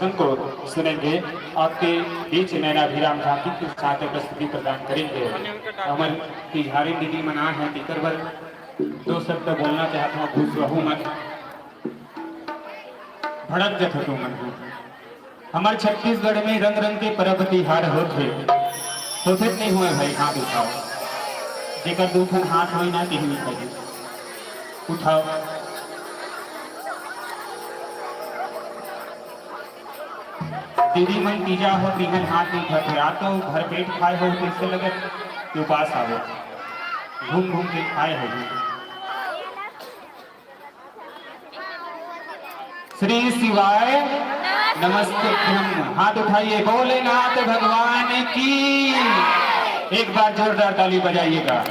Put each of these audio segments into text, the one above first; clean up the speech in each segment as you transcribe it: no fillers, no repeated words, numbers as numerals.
प्रसंग को सुनेंगे। आपके बीच नैनाभिराम झांकी के साथ प्रस्तुति प्रदान करेंगे। अमर तिहारी दीदी मना है तिकरवर दो शब्द बोलना चाहता हूँ। खुश रहूँ मत भड़क जत तू मन। हमारे छत्तीसगढ़ में रंग रंग के पर्व तिहार होते नहीं हुए भाई। हाथ उठाओ जेकर दू ठन हाथ हो ना तिहनी खाई उठाओ। दीदी मन तीजा हो तीहन हाथ नहीं उठाते। आ तो भर पेट खाए हो तो इससे लगे कि उपास आओ घूम घूम के खाए हो। श्री शिवाय नमस्ते। हाथ उठाइए भोलेनाथ भगवान की। एक बार जोरदार ताली बजाइएगा।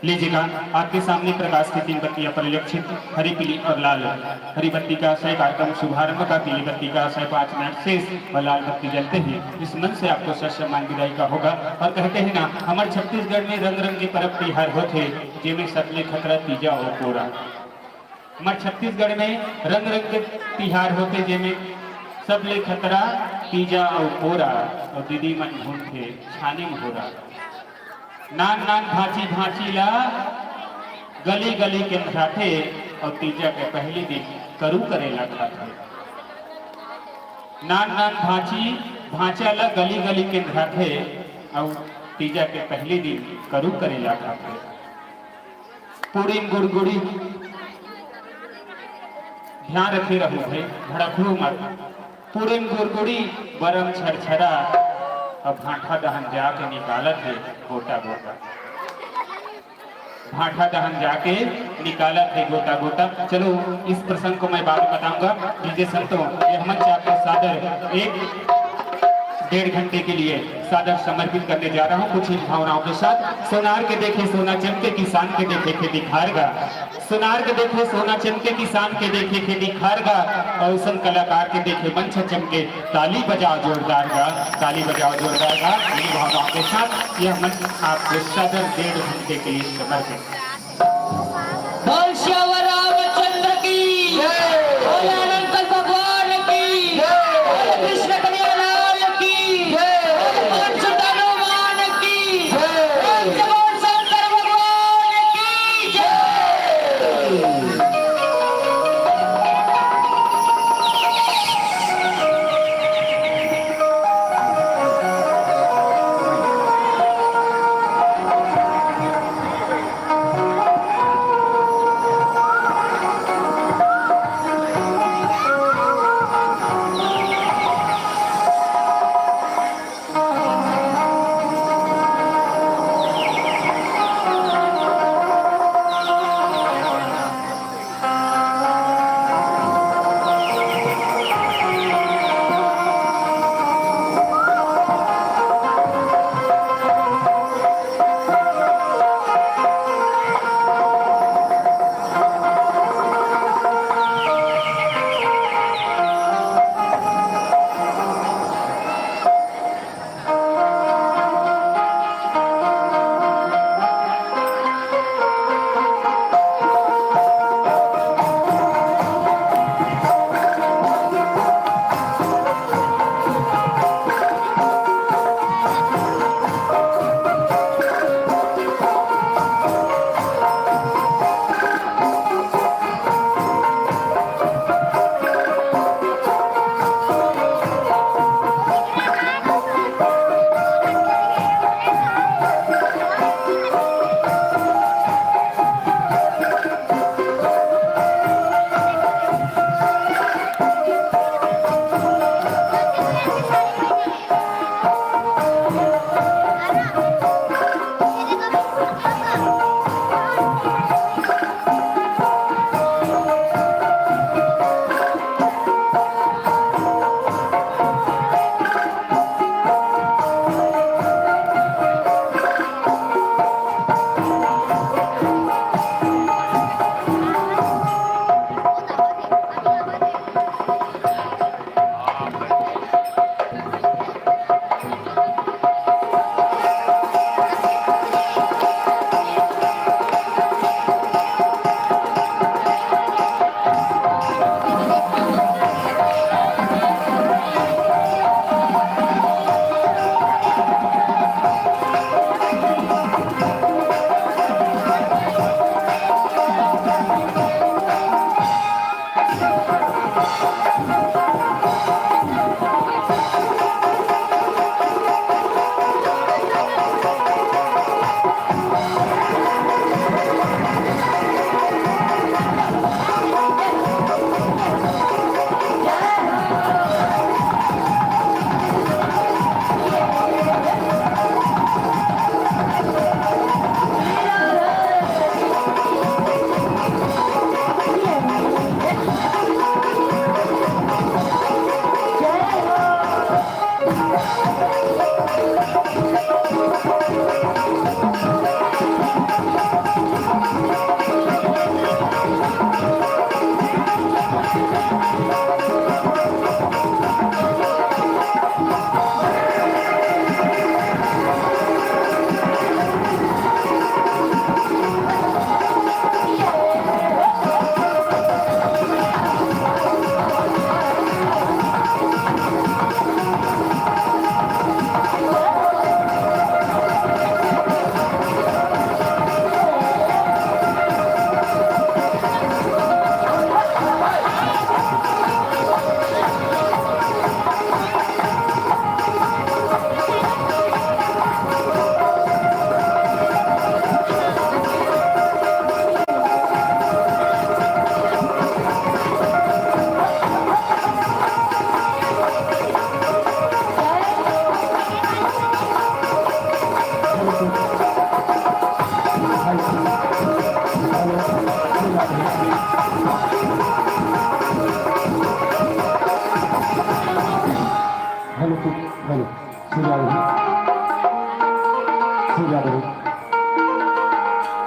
लीजिएगा आपके सामने प्रकाश की 3 बत्तियां परिलक्षित। हरी पीली और लाल। हरी बत्ती का आशय कार्यक्रम शुभारंभ का, पीली बत्ती का आशय 5 मिनट शेष और लाल बत्ती जलते ही इस मन से आपको सम्मान विदाई का होगा। और कहते हैं ना हमारे छत्तीसगढ़ में रंग रंग के पर्व त्योहार होते जिनमें सबले खतरा तीजा और कोरा। हमारे छत्तीसगढ़ में रंग रंग के त्योहार होते जिनमें सबले खतरा तीजा और कोरा। और दीदी मन ढूंढते छाने में हो रहा नान नान भांची भांची ला गली गली के खाते। और तीजा के पहले दिन करू करेला खाते। नान नान भांची भांचा ला गली गली के खाते। और तीजा के पहले दिन करू करेला खाते। पूरी गुड़गुड़ी ध्यान रखे रहो भाई भड़कू मत। पूरी गुड़गुड़ी बरम छरछरा। अब भाठा दहन जाके निकालत है गोटा गोटा। भाठा दहन जाके निकालत है गोटा गोटा। चलो इस प्रसंग को मैं बाद में बताऊंगा। डीजे संतों ये मंच आपको सादर 1-1.5 घंटे के लिए सादर समर्पित करने जा रहा हूँ कुछ ही भावनाओं के साथ। सोनार के देखे सोना चमके किसान के देखे खेती खारगा। सोनार के देखे सोना चमके किसान के देखे खेती खारगा। और उस कलाकार के देखे मंच चमके ताली बजाओ जोरदार गा। ताली बजाओ जोरदार गा। इन भावनाओं के साथ यह मंच आपको सादर 1.5 घंटे के लिए समर्पित। रामचंद्र की अनंत भगवान की कृष्ण कन्हैयालाल की हनुमान की शंकर भगवान की जय।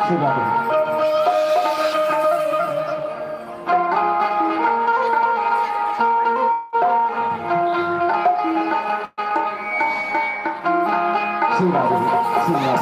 शिवा शिवा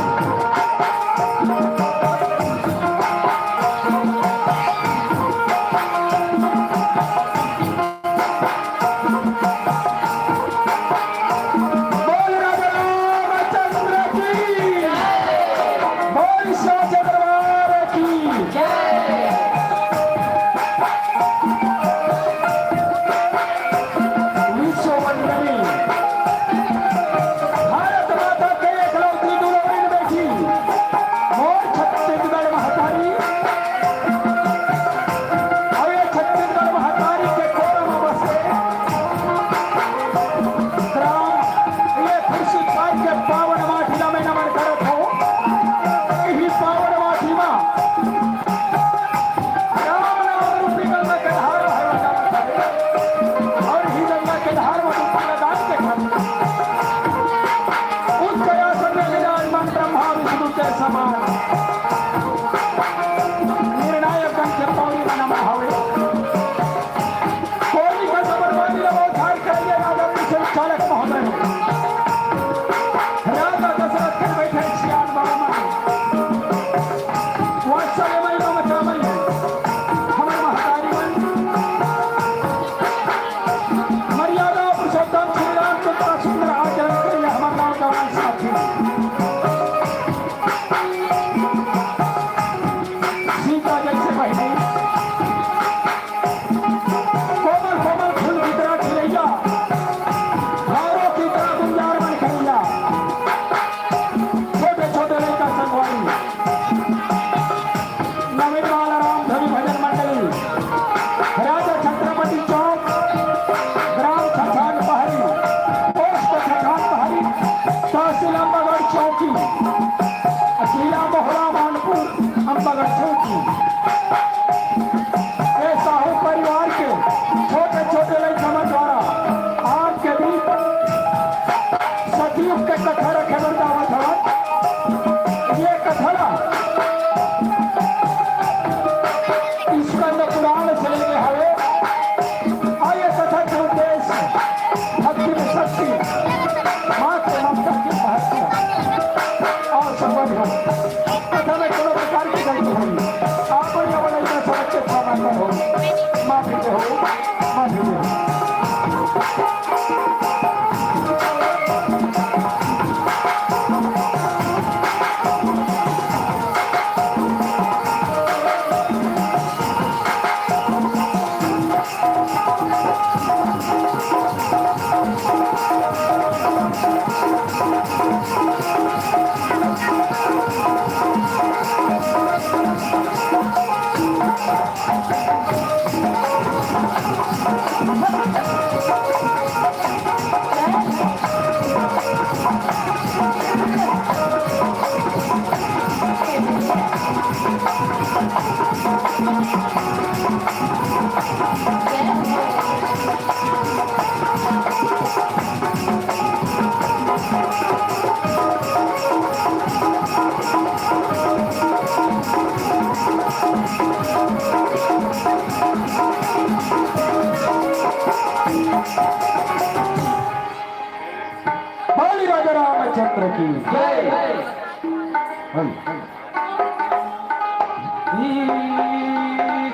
रामचंद्र की जय।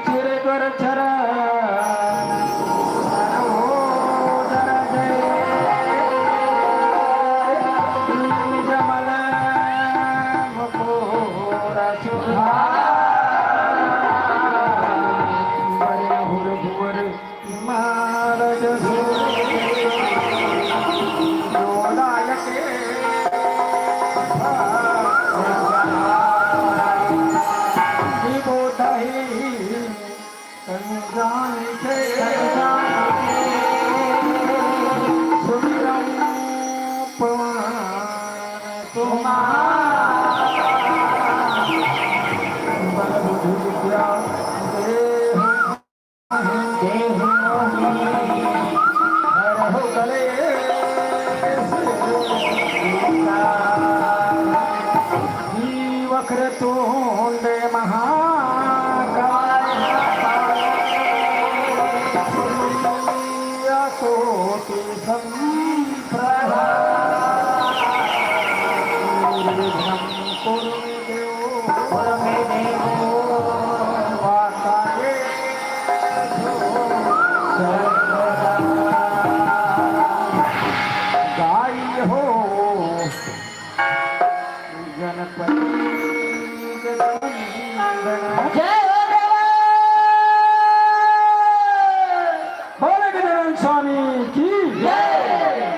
चिरकर चरा वक्र तोंड जय हो देवा बोले गजानन स्वामी की जय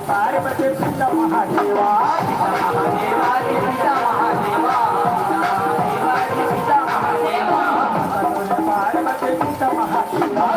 पार्वती पिता महादेवा पार्वती पिता महादेवा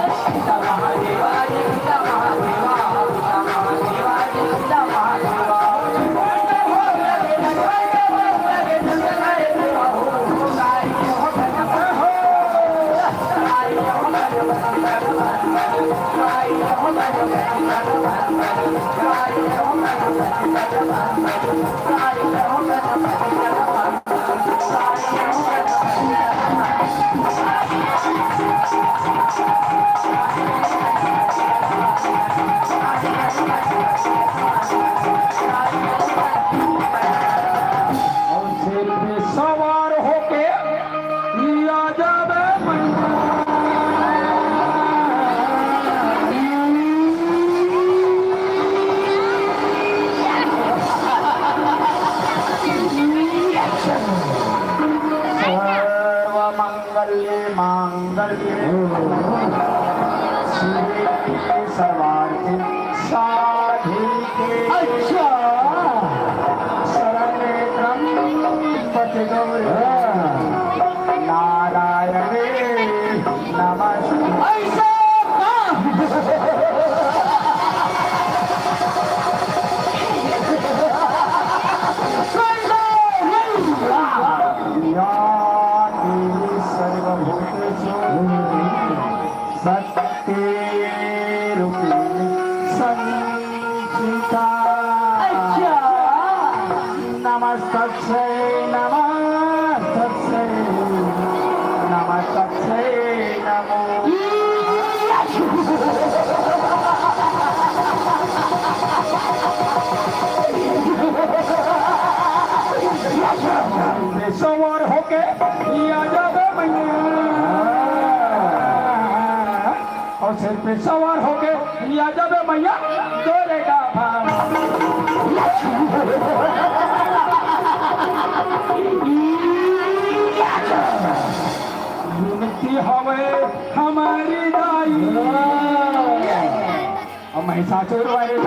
और शेर पे सवार होके लिया जावे सर्व मंगल्ये मांगल्ये शिवे सर्वार्थे साधिके अच्छा शरणे त्र्यंबके गौरी नारायणे नमस्ते या देवी सर्वभूतेषु सत्यरूपिणी संस्थिता नमस्तस्यै नमस्तस्यै नमस्तस्यै नमो सवार होके लिया जावे मैया और सिर पे सवार होके लिया जावे मैया दौड़ेगा युक्ति हवे हमारी दाई और महिषासुर वाले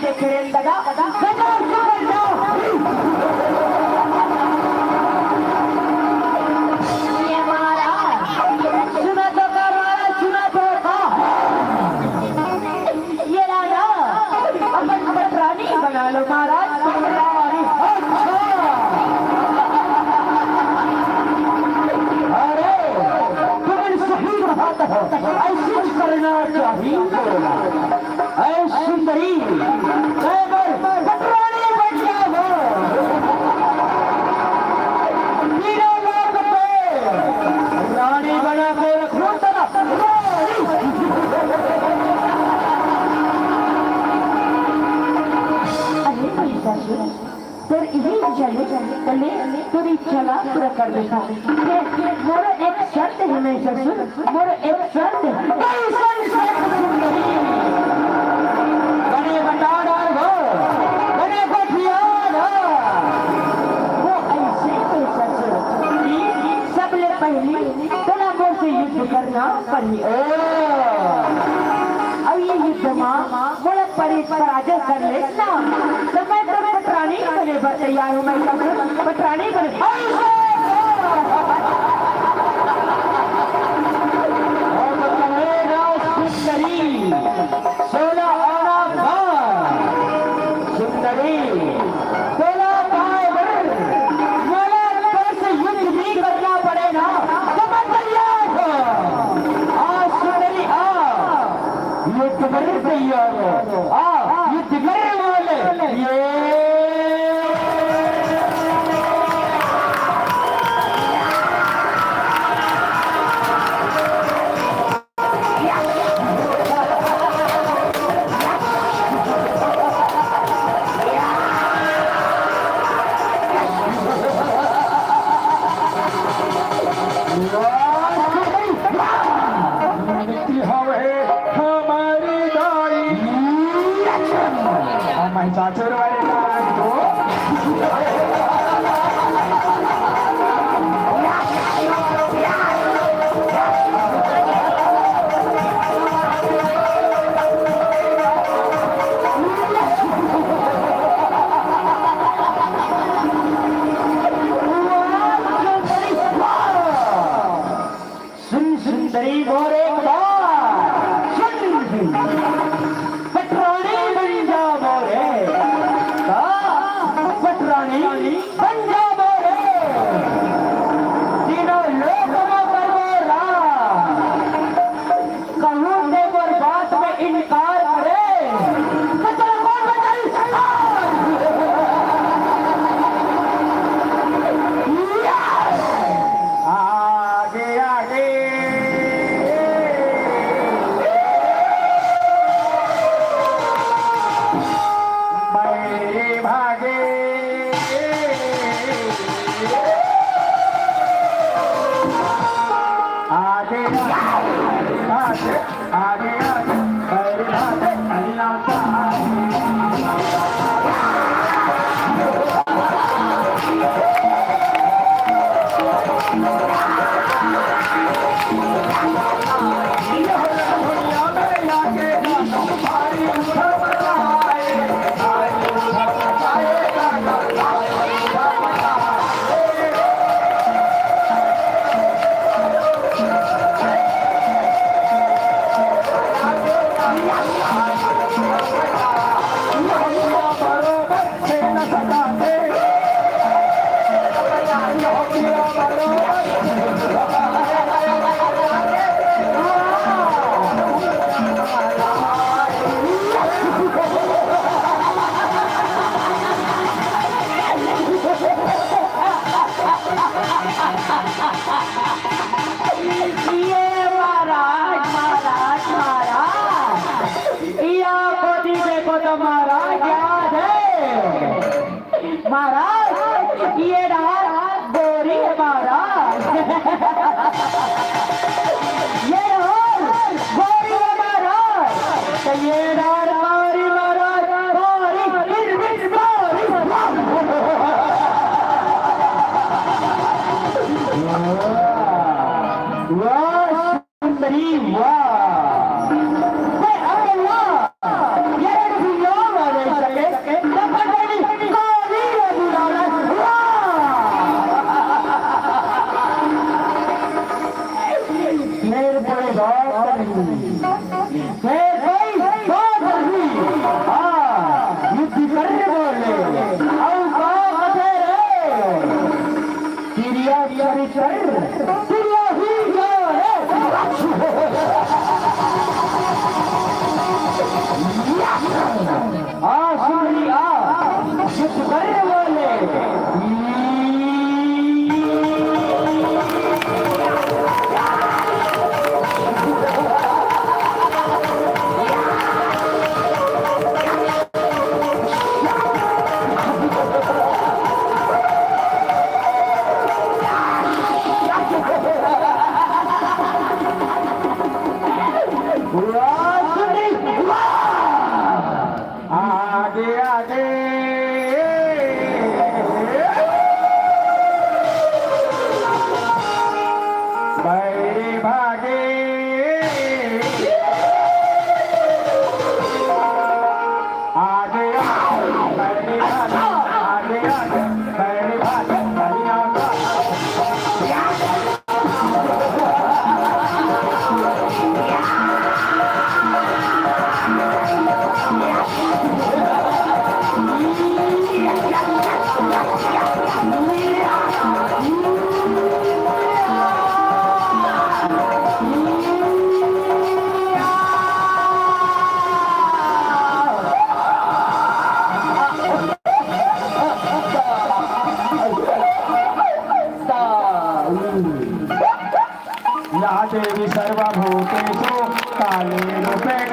देखे दादा गजब सुंदर ये महाराज सुना तो का महाराज सुना तो का ये राजा अपन रानी बना लो महाराज ऐसी करना चाहिए सुंदरी पटरानी बन जाओ तीनों लोग पे रानी बना के रखो तर यही चले तो इच्छा पूरा कर देता मोर एक शर्त है मैं ससुर मोर एक शर्त बने बटार हो बने बठियार हो वो ऐसे तो ससुर सबले पहले तोला मोर से युद्ध करना पड़ी अब ये युद्ध माँ मोड़ा पराजय कर ले ना तो मैं तो पटरानी बने पर तैयार हूँ मैं पटरानी बने सुंदरी 16 आना सुंदरी 16 से युद्ध भी करना पड़ेगा तो मैं तैयार हूँ सुंदरी युद्ध करने तैयार हो युद्ध करने वाले ये चाचर वाले सुंदरी और एक महाराज ये गोरी है महाराज ये गोरी है महाराज तो ये गोरी महाराज वाह सुंदरी वाह आगे आगे बैरी भागे आगे बैरी भागे आगे आगे बैरी भागे बलिया या देवी सर्वभूतेषु कालेरूपेण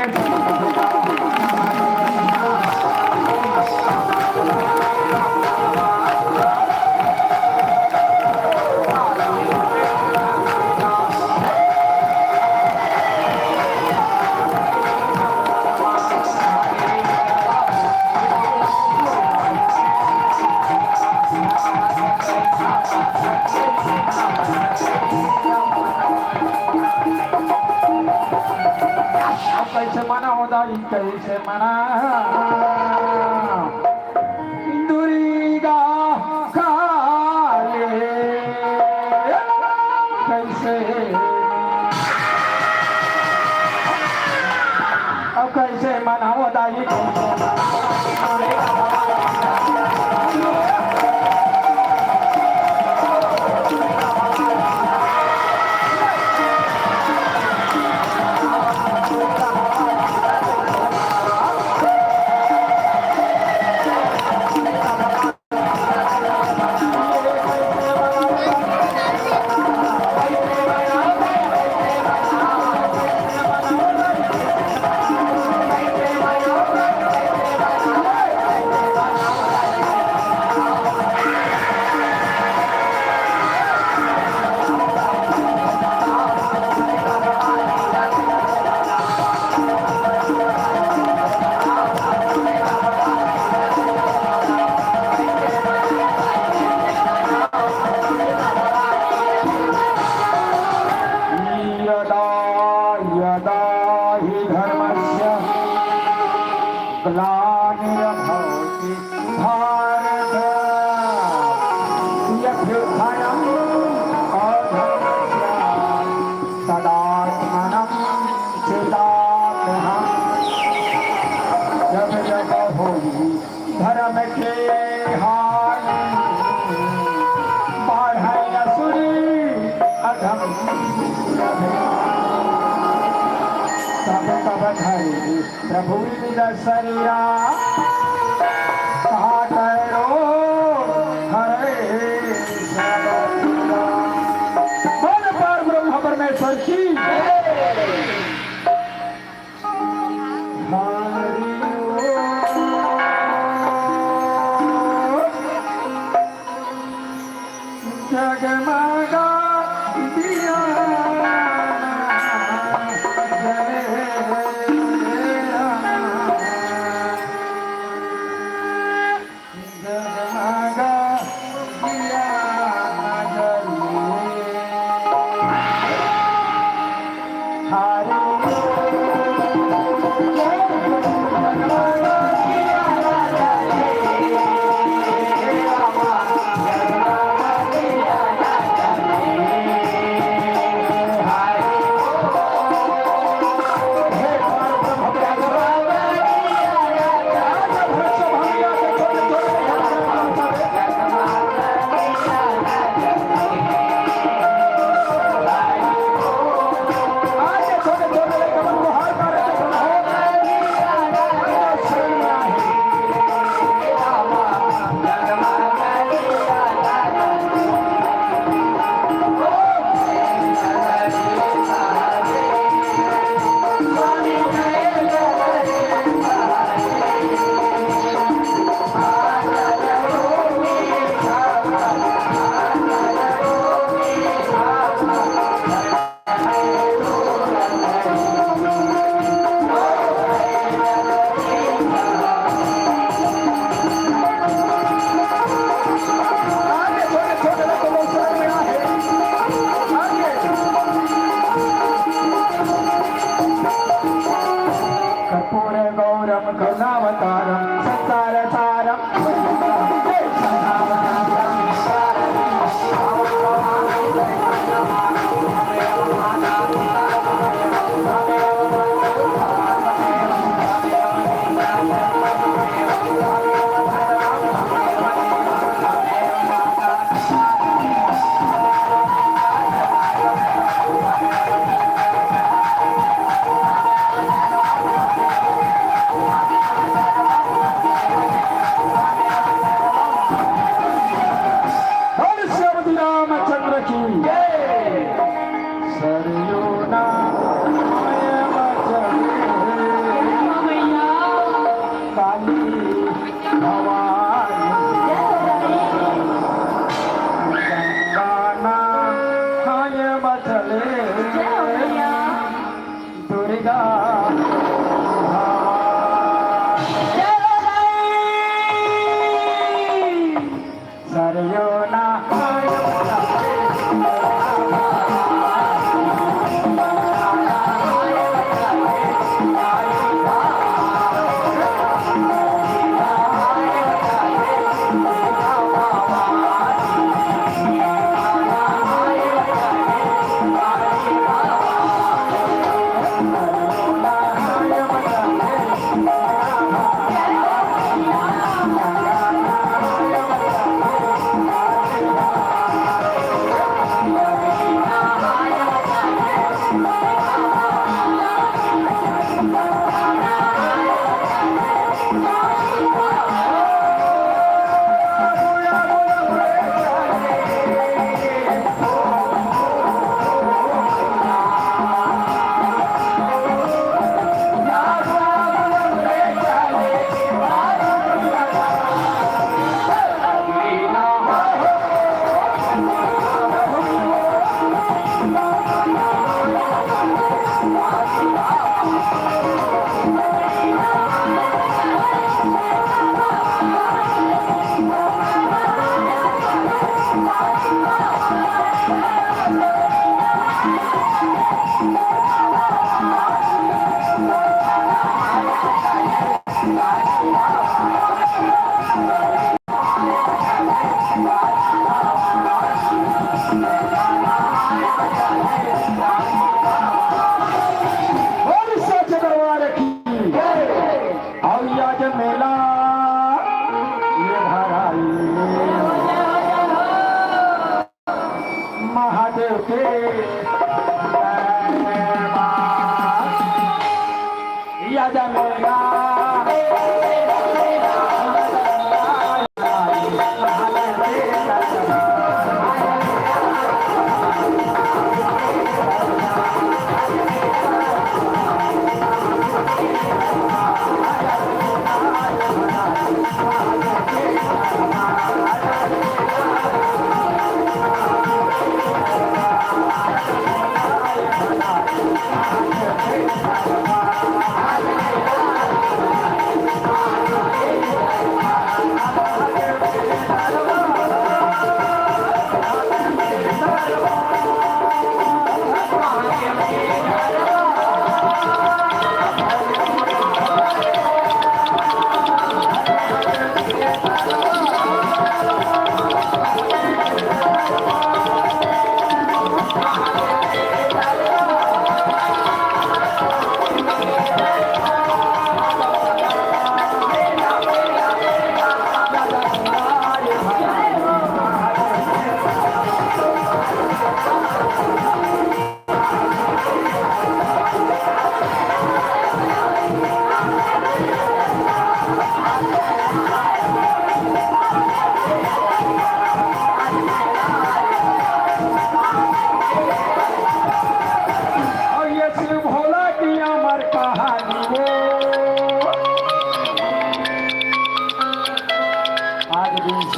कैसे मना होता कैसे मना इंदुरीगा काले कैसे अब कैसे मना होता यदा हि धर्मस्य ग्लानिर्भवति भारत यद्युत्थानम् अधर्मस्य तदात्मनं चिदात्मनः जब जब होई धर्म के हानि बढ़ै असुरी अधम तब तब धरि प्रभु विद शरीरा कहा करो हरे बोल पर ब्रह्म परमेश्वर की जगमगा दिया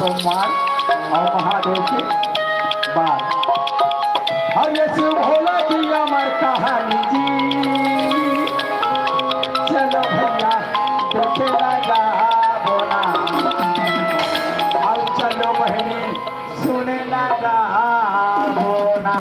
सोमवार और महादेव के बाद और ये शिव भोला की अमर कहानी जी। चलो भैया देखे लगा बोला और चलो बहनी सुने लगा बोला।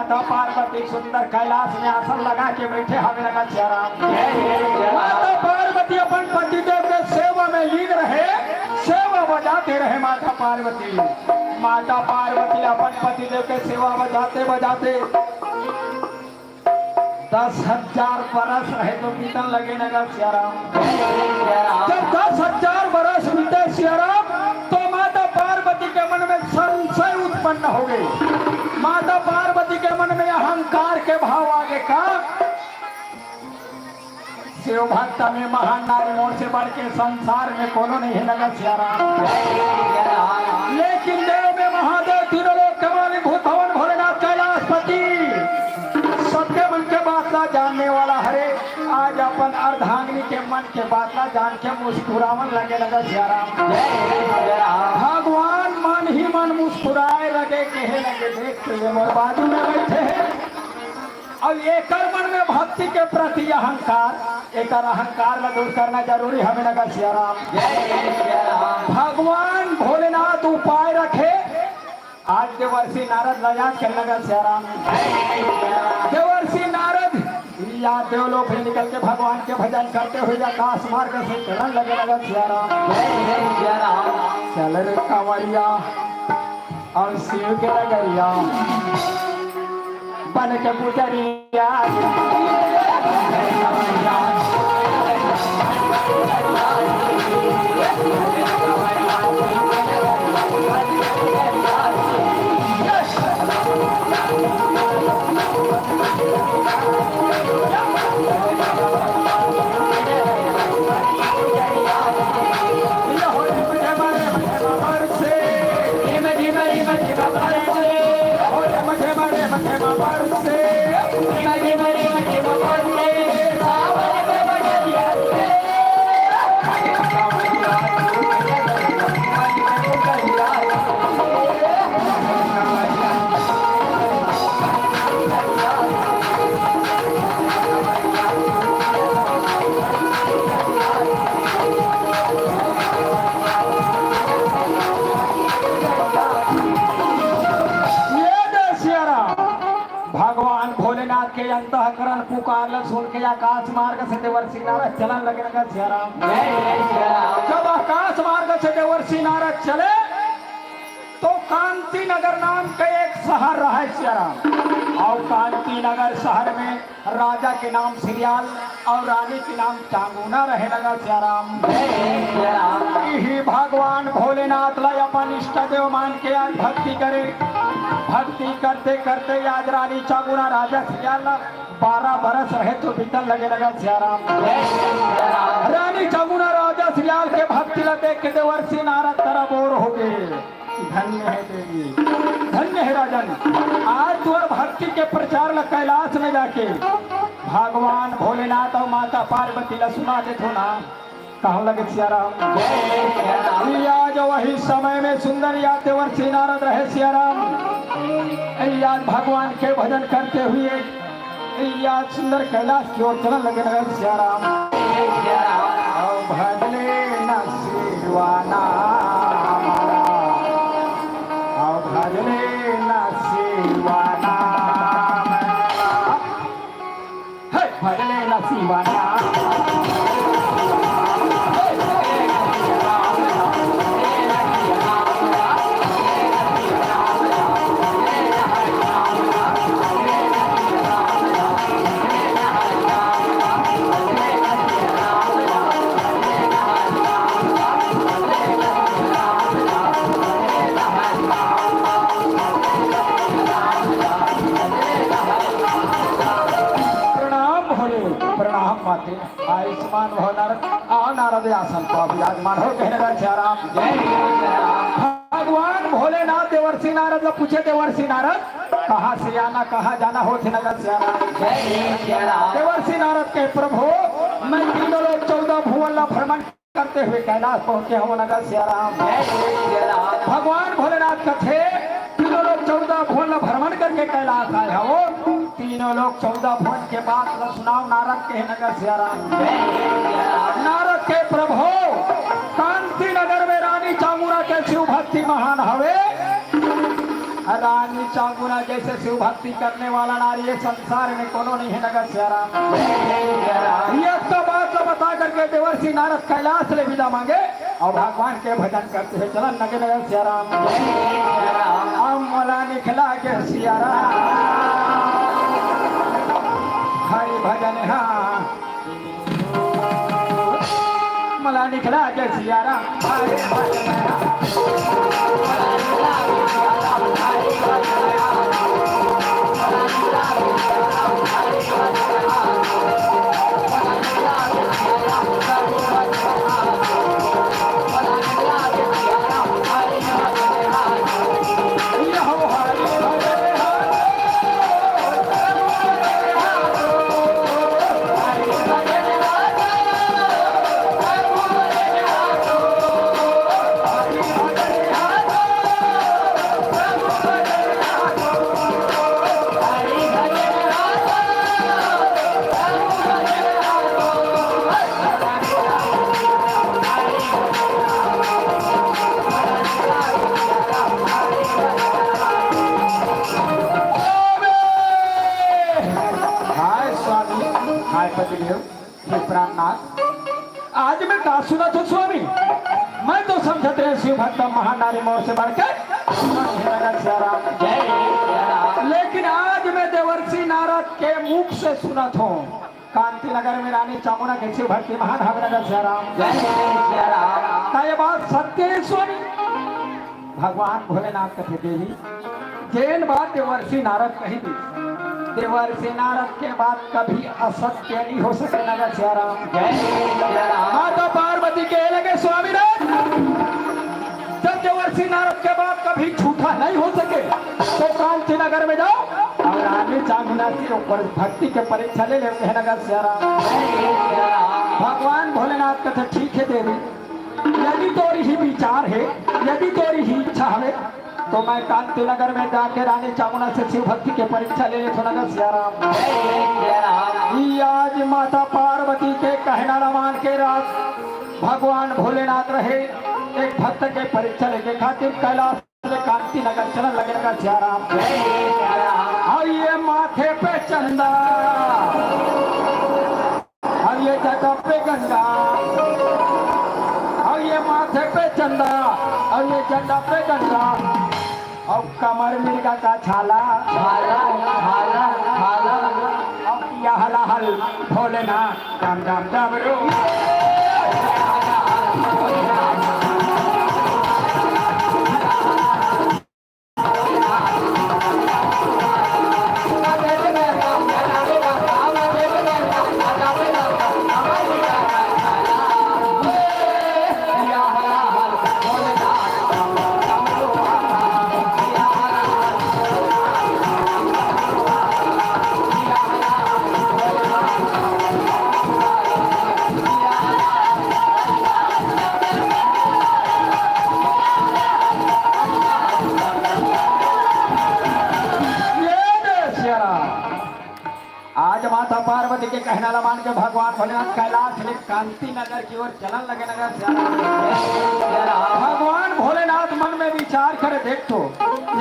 माता पार्वती सुंदर कैलाश में आसन लगा के बैठे हमें लगा सियाराम। माता पार्वती अपन पतिदेव के सेवा में लीन रहे, सेवा बजाते रहे माता पार्वती। माता पार्वती अपन पतिदेव के सेवा बजाते बजाते 10,000 बरस रहे तो बीतन लगे नगर सियाराम। जब 10,000 बरस बीते सियाराम तो माता पार्वती के मन में संशय उत्पन्न हो गई। माता पार्वती के मन में अहंकार के भाव आगे का शिव भक्त में महान नारी मोर से बढ़ के संसार में कोनो नहीं है नगर सियाराम। लेकिन देव में महादेव तीनों लोग के मालिक भूत भवन भोलेनाथ कैलाशपति सबके मन के बात ना जानने वाला हरे आज अपन अर्धांगिनी के मन के बात ना जान के मुस्कुरावन लगे लगा सियाराम। भगवान मन ही मन मुस्कुराए लगे कहे लगे देखते हुए मोर बाजू में बैठे हैं। अब एक मन में भक्ति के प्रति अहंकार एक अहंकार में दूर करना जरूरी हमें लगा सियाराम। भगवान भोलेनाथ उपाय रखे आज देवर्षि नारद लजात करने लगा सियाराम। देवर्षि नारद या देवलोक से निकल के भगवान के भजन करते हुए आकाश मार्ग से चलन लगे लगा सियाराम। चल रे कंवरिया और शिव के नगरिया बन के पुजरिया भगवान भोलेनाथ के अंतःकरण पुकार सुन के आकाश मार्ग से देवर्षि नारद चलन लगे लगा सियाराम। जब आकाश मार्ग से देवर्षि नारद चले तो कांति नगर नाम के एक शहर रहा सियाराम। और कांति नगर शहर में राजा के नाम श्रीयाल और रानी के नाम चांगुना रहे लगा सियाराम। यही भगवान भोलेनाथ ला अपन इष्ट देव मान के आज भक्ति करे। भक्ति करते करते आज रानी चांगुना राजा श्रीयाल 12 बरस रहे तो बीतन लगे लगा सियाराम। रानी चांगुना राजा श्रीयाल के भक्ति ला देख के देवर्षि नारद तरह बोर हो गए। धन्य है देवी, धन्य है राजन। आज तुअर भक्ति के प्रचार ला कैलाश में जाके भगवान भोलेनाथ और माता पार्वती ला सुना दे थो ना कहूँ लगे सियाराम। आज वही समय में सुंदर याद देवर्षि नारद रहे सियाराम। आज भगवान के भजन करते हुए आज सुंदर कैलाश की ओर चलन लगे लगे सियाराम। भजले न शिवाना भजले न शिवाना भजले न शिवाना आयुष्मान भव नारद आओ नारद आसन पर विराजमान हो कहने लगा सियाराम। भगवान भोलेनाथ देवर्षि नारद ने पूछे देवर्षि नारद कहाँ से आना कहाँ जाना हो नगर सियाराम। देवर्षि नारद के प्रभु मैं तीनों लोग 14 भुवन भ्रमण करते हुए कैलाश पहुंचे हो नगर सियाराम। भगवान भोलेनाथ कथे तीनों लोग 14 भुवन भ्रमण करके कैलाश आए हो। तीनों लोग 14 भुवन के बाद सुनाओ नारद के नगर सियाराम। नारद के प्रभु कांति नगर में रानी चामुंडा के शिव भक्ति महान हवे। रानी चामुंडा जैसे शिव भक्ति करने वाला नारी ये संसार में कोनो नहीं है नगर सियाराम। ये तो बात तो बता करके देवर्षि नारद कैलाश ले विदा मांगे और भगवान के भजन करते हुए चलन लगे नगर सियाराम। मला निकला के सियाराम हरि भजन हाँ मला निकला के सियाराम हरि भजन आज मैं का सुना तो स्वामी मैं तो समझते रहे शिव भक्त महानारी मोर से बढ़कर लेकिन आज मैं देवर्षि नारद के मुख से सुनत हूँ कांति नगर में रानी चामुंडा के शिव भक्ति महान नगर सियाराम ये बात सत्य है स्वामी। भगवान भोलेनाथ कथे देवी जैन बात देवर्षि नारद कही दी देवर्षि नारद के बाद कभी असत्य नहीं हो सके नगर सियाराम। माता पार्वती के लगे स्वामी जब देवर्षि नारद के बाद कभी झूठा नहीं हो सके तो कांची नगर में जाओ और रानी चामुंडा के ऊपर भक्ति के परीक्षा ले ले नगर सियाराम। भगवान भोलेनाथ कहते ठीक है देवी यदि तोरी ही विचार है यदि तोरी ही इच्छा है तो मैं कांति नगर में जाके रानी चामुंडा से शिव भक्ति के परीक्षा ले ले तो नगर सियाराम। आज माता पार्वती के कहना न मान के रात भगवान भोलेनाथ रहे एक भक्त के परीक्षा लेके खातिर कैलाश कांति नगर चलन लगे नगर सियाराम। आइए माथे पे चंदा और ये जगह पे गंगा और ये माथे पे चंदा और ये जगह पे गंगा और कमर मिर्गा का छाला और यह हला हल भोलेनाथ डम डम डमरू माता पार्वती के कहना ला मान के भगवान भोलेनाथ कैलाश ले कांति नगर की ओर चलन लगे नगर भगवान भोलेनाथ मन में विचार करे देख तो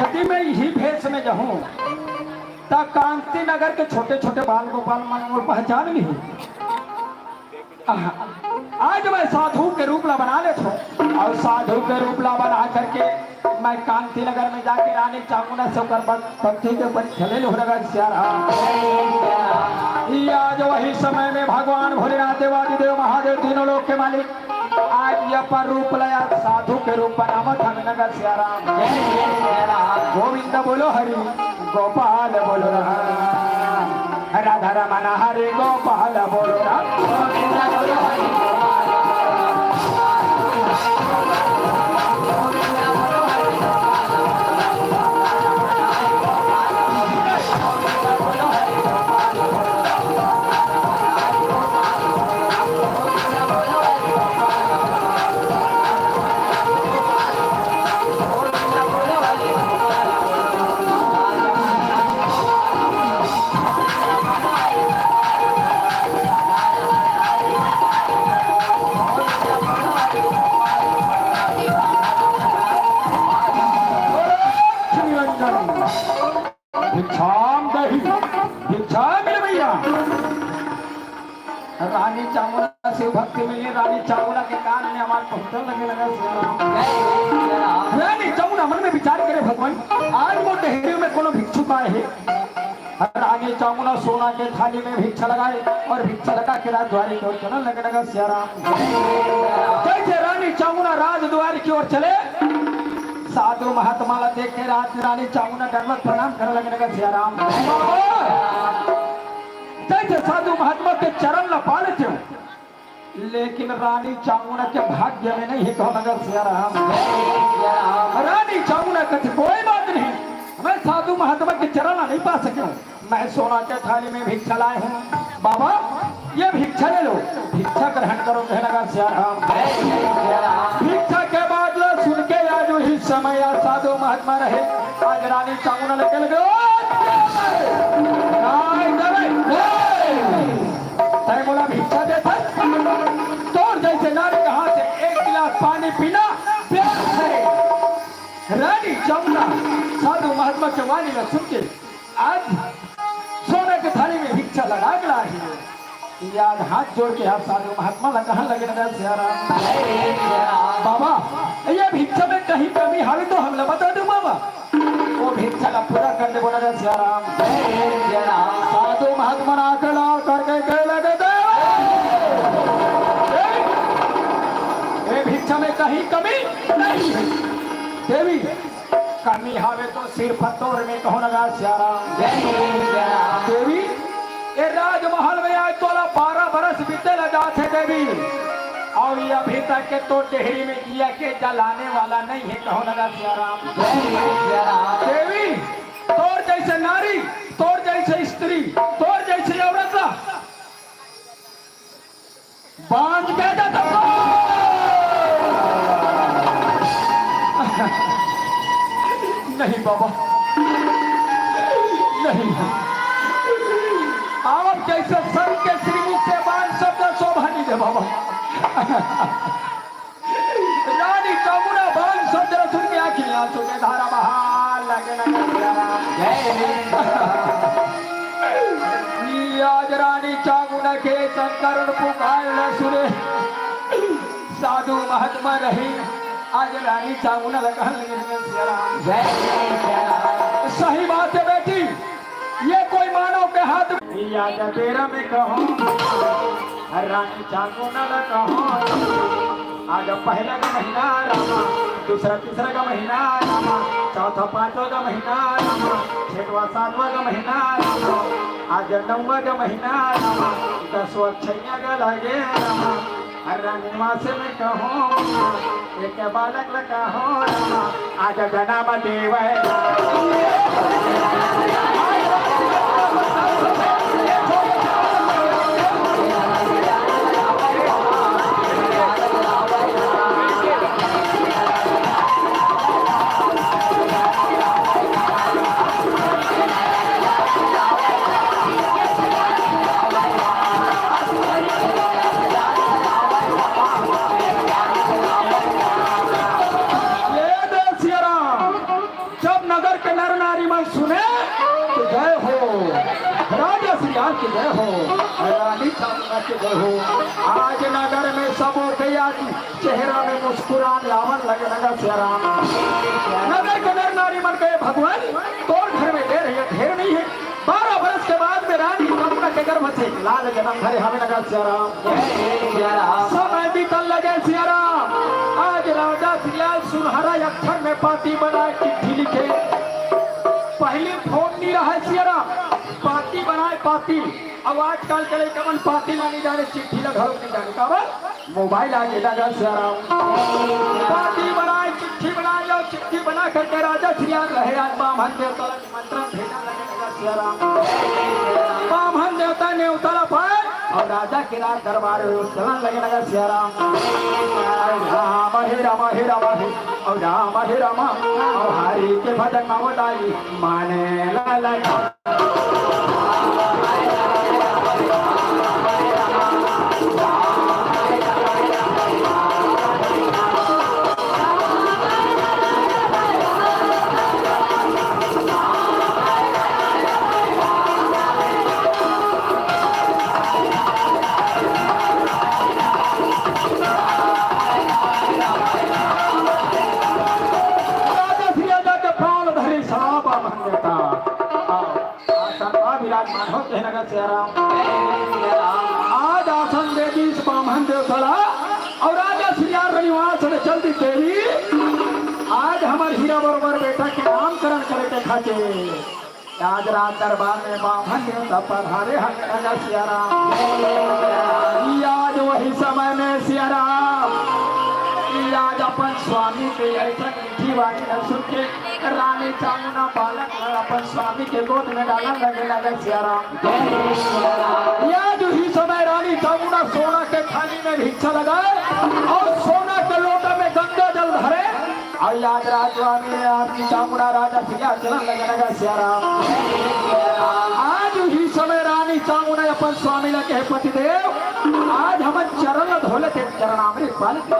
यदि मैं यही भेष में जाऊं तो कांति नगर के छोटे छोटे बाल गोपाल मन पहचान नहीं। आज मैं साधु के रूप ला बना लेता हूँ और साधु के रूप ला बना करके मैं कांति नगर में जाके रानी चामुंडा से भक्ति के परीक्षा ले नगर सियाराम। आज वही समय में भगवान भोलेनाथ देवादिदेव महादेव तीनों लोक के मालिक आज यह पर रूप लया साधु के रूप बनावत हम नगर सियाराम। गोविंद बोलो हरि गोपाल बोलो राधा रमन हरि गोपाल बोलो गोविंद बोलो हरि रानी चामुंडा से भक्ति मिली, रानी चामुंडा के कान में हमारे पहुंचने लगे लगा सियाराम। रानी चामुंडा मन में विचार करे भगवान आज वो डेहरी में कोनो भिक्षुक आए है। रानी चामुंडा सोना के थाली में भिक्षा लगाए और भिक्षा लगा के राजद्वारी की ओर चलने लगे लगा सियाराम। कैसे रानी चामुंडा राजद्वारी की ओर चले, साधु महात्मा ला देख के रानी चामुंडा दंडवत प्रणाम करने लगे लगा सियाराम। जैसे साधु महात्मा के चरण ला पाले थे, लेकिन रानी चामुंडा के भाग्य में नहीं है कहो लगा सियाराम। रानी चामुंडा कहती कोई बात नहीं, मैं साधु महात्मा के चरण ला नहीं पा सके हूँ, मैं सोना के थाली में भिक्षा लाए हूँ। बाबा ये भिक्षा ले लो, भिक्षा ग्रहण करो कहे लगा सियाराम। भिक्षा के बाद लो सुन के आज वही समय साधु महात्मा रहे। आज रानी चामुंडा लगे लगे तय बोला भिक्षा देता तोड़ जैसे नारी के हाथ से एक गिलास पानी पीना प्यास है। रानी चामुंडा साधु महात्मा के वाणी में सुन के आज सोने की थाली में भिक्षा लगा के लाई। याद हाथ जोड़ के आप साधु महात्मा लगा लगे लगा सियाराम। बाबा ये भिक्षा में कहीं कमी हावी तो हम लोग बता दो बाबा, वो भिक्षा का पूरा कर दे बोला सियाराम। साधु महात्मा आकड़ा करके कह लगे ये भिक्षा में कहीं कमी नहीं है देवी, कमी हावे तो सिर पत्थर में कहो लगा सियाराम। देवी ये राजमहल में आज तोला 12 बरस बीते लगा थे देवी, और ये अभी तक के तो डेहरी में दिया के जलाने वाला नहीं है कहो लगा सियाराम। देवी तोर जैसे नारी, तोर जैसे स्त्री, तोर जैसे औरत बांध के जाता नहीं बाबा नहीं, आप जैसे सर के श्रीमुख से बांध शब्द शोभा नहीं दे बाबा। रानी चामुंडा बांध शब्द सुन के आखिर आंसू के धारा बहा लगे आज रानी चामुंडा के शंकर पुकार न सुने साधु महात्मा रही। आज रानी चामुंडा लगा लगे सही बात है बेटी, ये कोई मानव के हाथ में याद तेरा में कहो रानी चामुंडा लगा आज पहला का महीना रामा, दूसरा तीसरा का महीना रामा, चौथा पांचवा का महीना रामा, छठवा सातवा का महीना रामा, आज 9वां का महीना रामा, 10वां 6वां का लगे रामा। रानी माँ से मैं कहूँ एक बालक लगा हो रामा, आज जन्म देव की जय हो, रानी चामुंडा की जय हो। आज नगर में सब गया चेहरा में मुस्कुरान लावन लगे लगा सियाराम। नगर के नर नारी मन गए भगवान तोर घर में दे रही है ढेर नहीं है। 12 वर्ष के बाद में रानी चामुंडा के गर्भ से लाल जन्म धरे हमें लगा सियाराम। समय बीतल लगे सियाराम। आज राजा सियाल सुनहरा अक्षर में पाती बनाए चिट्ठी लिखे, पहले फोन नहीं रहा सियाराम, पाती बनाए पाती। अब आजकल चले कमन पाती नहीं जाने चिट्ठी लगा नहीं जाने का मोबाइल आगे लगा सियाराम। पाती बनाए चिट्ठी बनाए और चिट्ठी बना करके राजा सियाल रहे। आज बामन देवता मंत्र भेजा लगा सियाराम। बामन देवता ने उतारा पाए और राजा के राज दरबार चलन लगे लगा सियाराम। राम हे राम हे राम और राम हे राम और हरि के भजन में माने लगा। होते नगर सियाराम। आज आसन देगी इस बामन देवतला और राजा श्रीयार रनिवास ने चलती देवी आज हमारे हीरा बरोबर बेटा के नामकरण करे के खाते आज रात दरबार में बामन देवता पधारे हम नगर सियाराम। आज वही समय में सियाराम आज अपन स्वामी के ऐसा मीठी वाणी न सुन के रानी चामुना बालक अपन स्वामी के गोद में डाला लगे लगे सियाराम। आज ही समय रानी चामुना सोना के थाली में भिक्षा लगाए और सोना के लोटा में गंगा जल भरे और आज राजवानी में रानी चामुना राजा सिया चलन लगे लगे सियाराम। आज ही समय रानी चामुना अपन स्वामी लगे पतिदेव आज हम चरण धोले थे चरणामृत बालक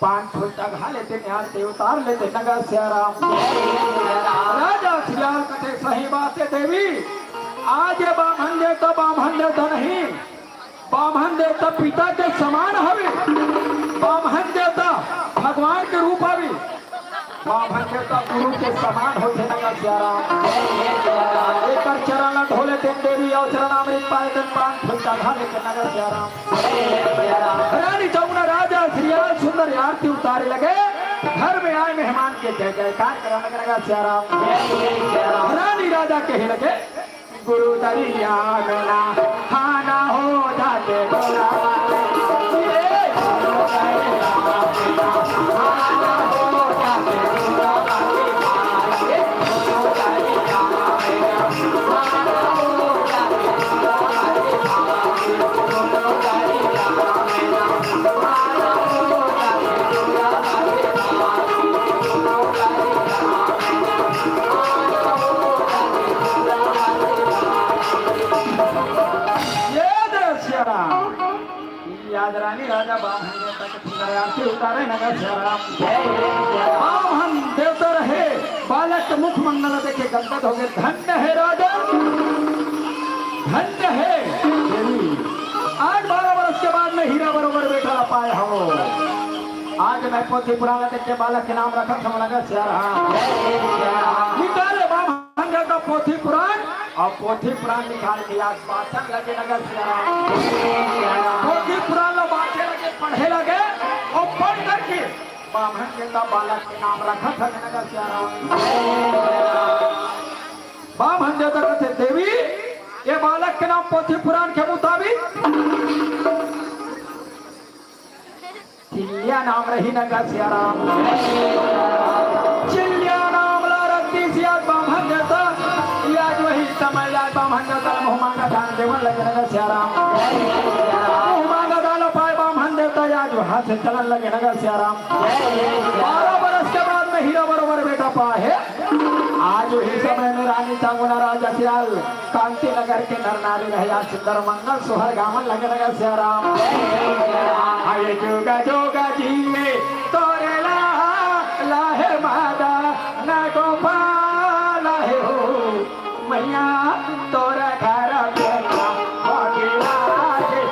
पान फूलता घा लेते न्याल ते उतार लेते नगर सियाराम। राजा सियाल कथे सही बात है देवी आज ये बामन देवता नहीं बामन देवता पिता के समान हवे बामन देवता भगवान के रूप हवे बामन देवता गुरु के समान होते नगर सियाराम। एक चरण धोले ते देवी और चरणामृत पाए दिन पान फूलता घा लेते नगर सियाराम। रानी चामुंडा राजा श्रीयाल सुंदर आरती उतारे लगे घर में आए मेहमान के जय जयकार कराने लगा सियाराम। रानी राजा कहे लगे गुरु दरिया मेरा खाना हो जाते बोला रानी राजा बामन देवता के उतारे नगर सियाराम। बामन देवता रहे बालक मुख मंगल देखे गदगद हो गए धन्य है राजा धन्य है देवी आज 12 वर्ष के बाद में हीरा बरोबर बेटा पाए हो आज मैं पोथी पुराण देख के बालक के नाम रखा था नगर सियाराम। निकाले बामन देवता पोथी पुराण और पोथी पुराण निकाल के आज पाचन लगे नगर सियाराम। पोथी पुराण बातें लगे पढ़े लगे और पढ़ करके बामन देवता बालक के नाम रखा था नगर सियाराम। बामन देवता कहते देवी ये बालक के नाम पोथी पुराण के मुताबिक चिल्लिया नाम रही नगर सियाराम। चिल्लिया नाम ला रखती सिया बामन देवता आज वही समय आज बामन देवता मुँह मांगा दान देवन लगे नगर सियाराम। मुँह मांगा दान पाए बामन देवता आज हाथ से चलन लगे नगर सियाराम। 12 वर्ष के बाद में हीरा बरोबर बेटा पाए है आज वही समय में रानी चामुंडा राजा सियाल कांति नगर के नर नारी रहे आज सुंदर मंगल सोहर गावन लगे नगर सियाराम। आये जोगा जोगा जीवे तोरे लाहे मादा न गोपाल है हो मैया तोरा घर बेटा बगिला के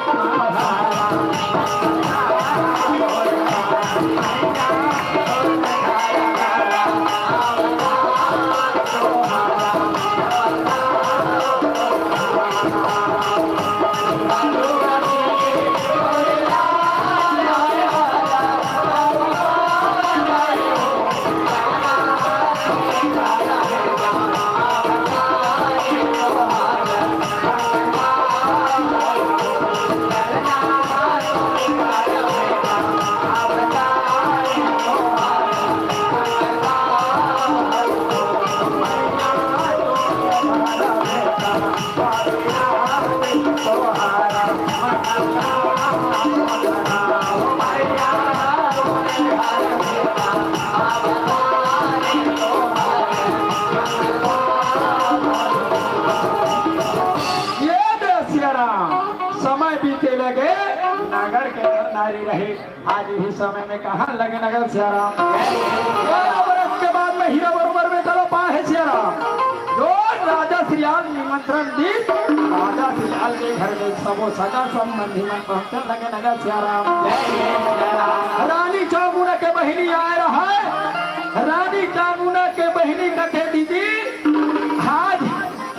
समय बीते लगे नगर के नारी रहे आज ही समय में कहा लगे नगर सियाराम। 12 वर्ष के बाद में हीरा बरोबर में चलो पाए सियाराम। रोज राजा श्रीयाल निमंत्रण दी राजा श्रीयाल के घर में सबो सगा संबंधी मन पहुंचने लगे नगर सियाराम। रानी चामुंडा के बहिनी आए रहा है रानी चामुंडा के बहिनी कथे दीदी आज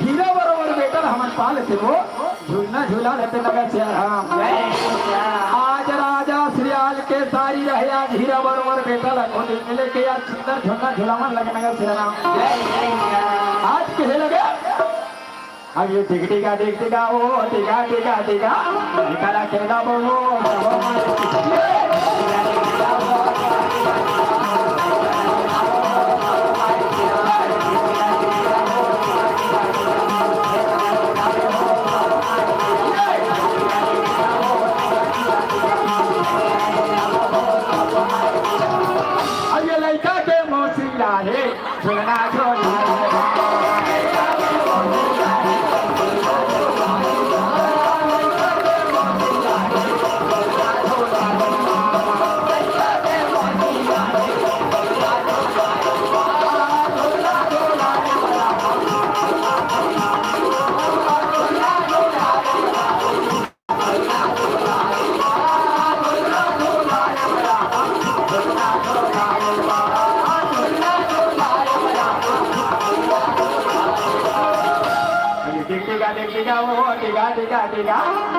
हीरा बरोबर बेटा हम पाल थे वो झूलना झूला लेते लगा सिया राम। आज राजा श्रीयाल के सारी रहे आज हीरा बरोबर बेटा लखोटी मिले के यार सुंदर झूलना झूलावन लगे लगा सिया राम। आज कहे लगे अब ये टिकटिका टिकटिका वो टिका टिका टिका निकाला खेला बोलो अब ये लड़का के मौसिया है झूलना झूलना टिका वो टिका टिका टिका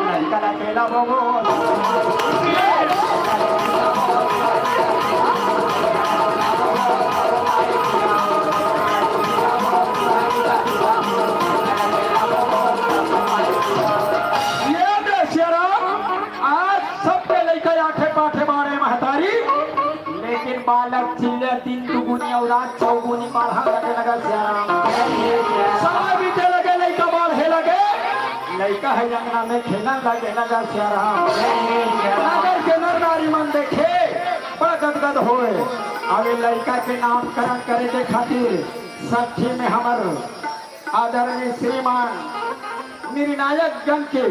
लड़का खेला वो आज सबके लड़का आठे पाठे मारे महतारी लेकिन बालक चीले तीन दुगुनी और रात चौगुनी मारा लगे लगा समय बीते लगे लड़का बाढ़े लगे लड़का है जंगना में खेलने लगे लगा नगर के नर नारी मन देखे बड़ा गदगद होए। अब लड़का के नामकरण करे के खातिर सखी में हमार आदरणीय श्रीमान निर्णायक गण के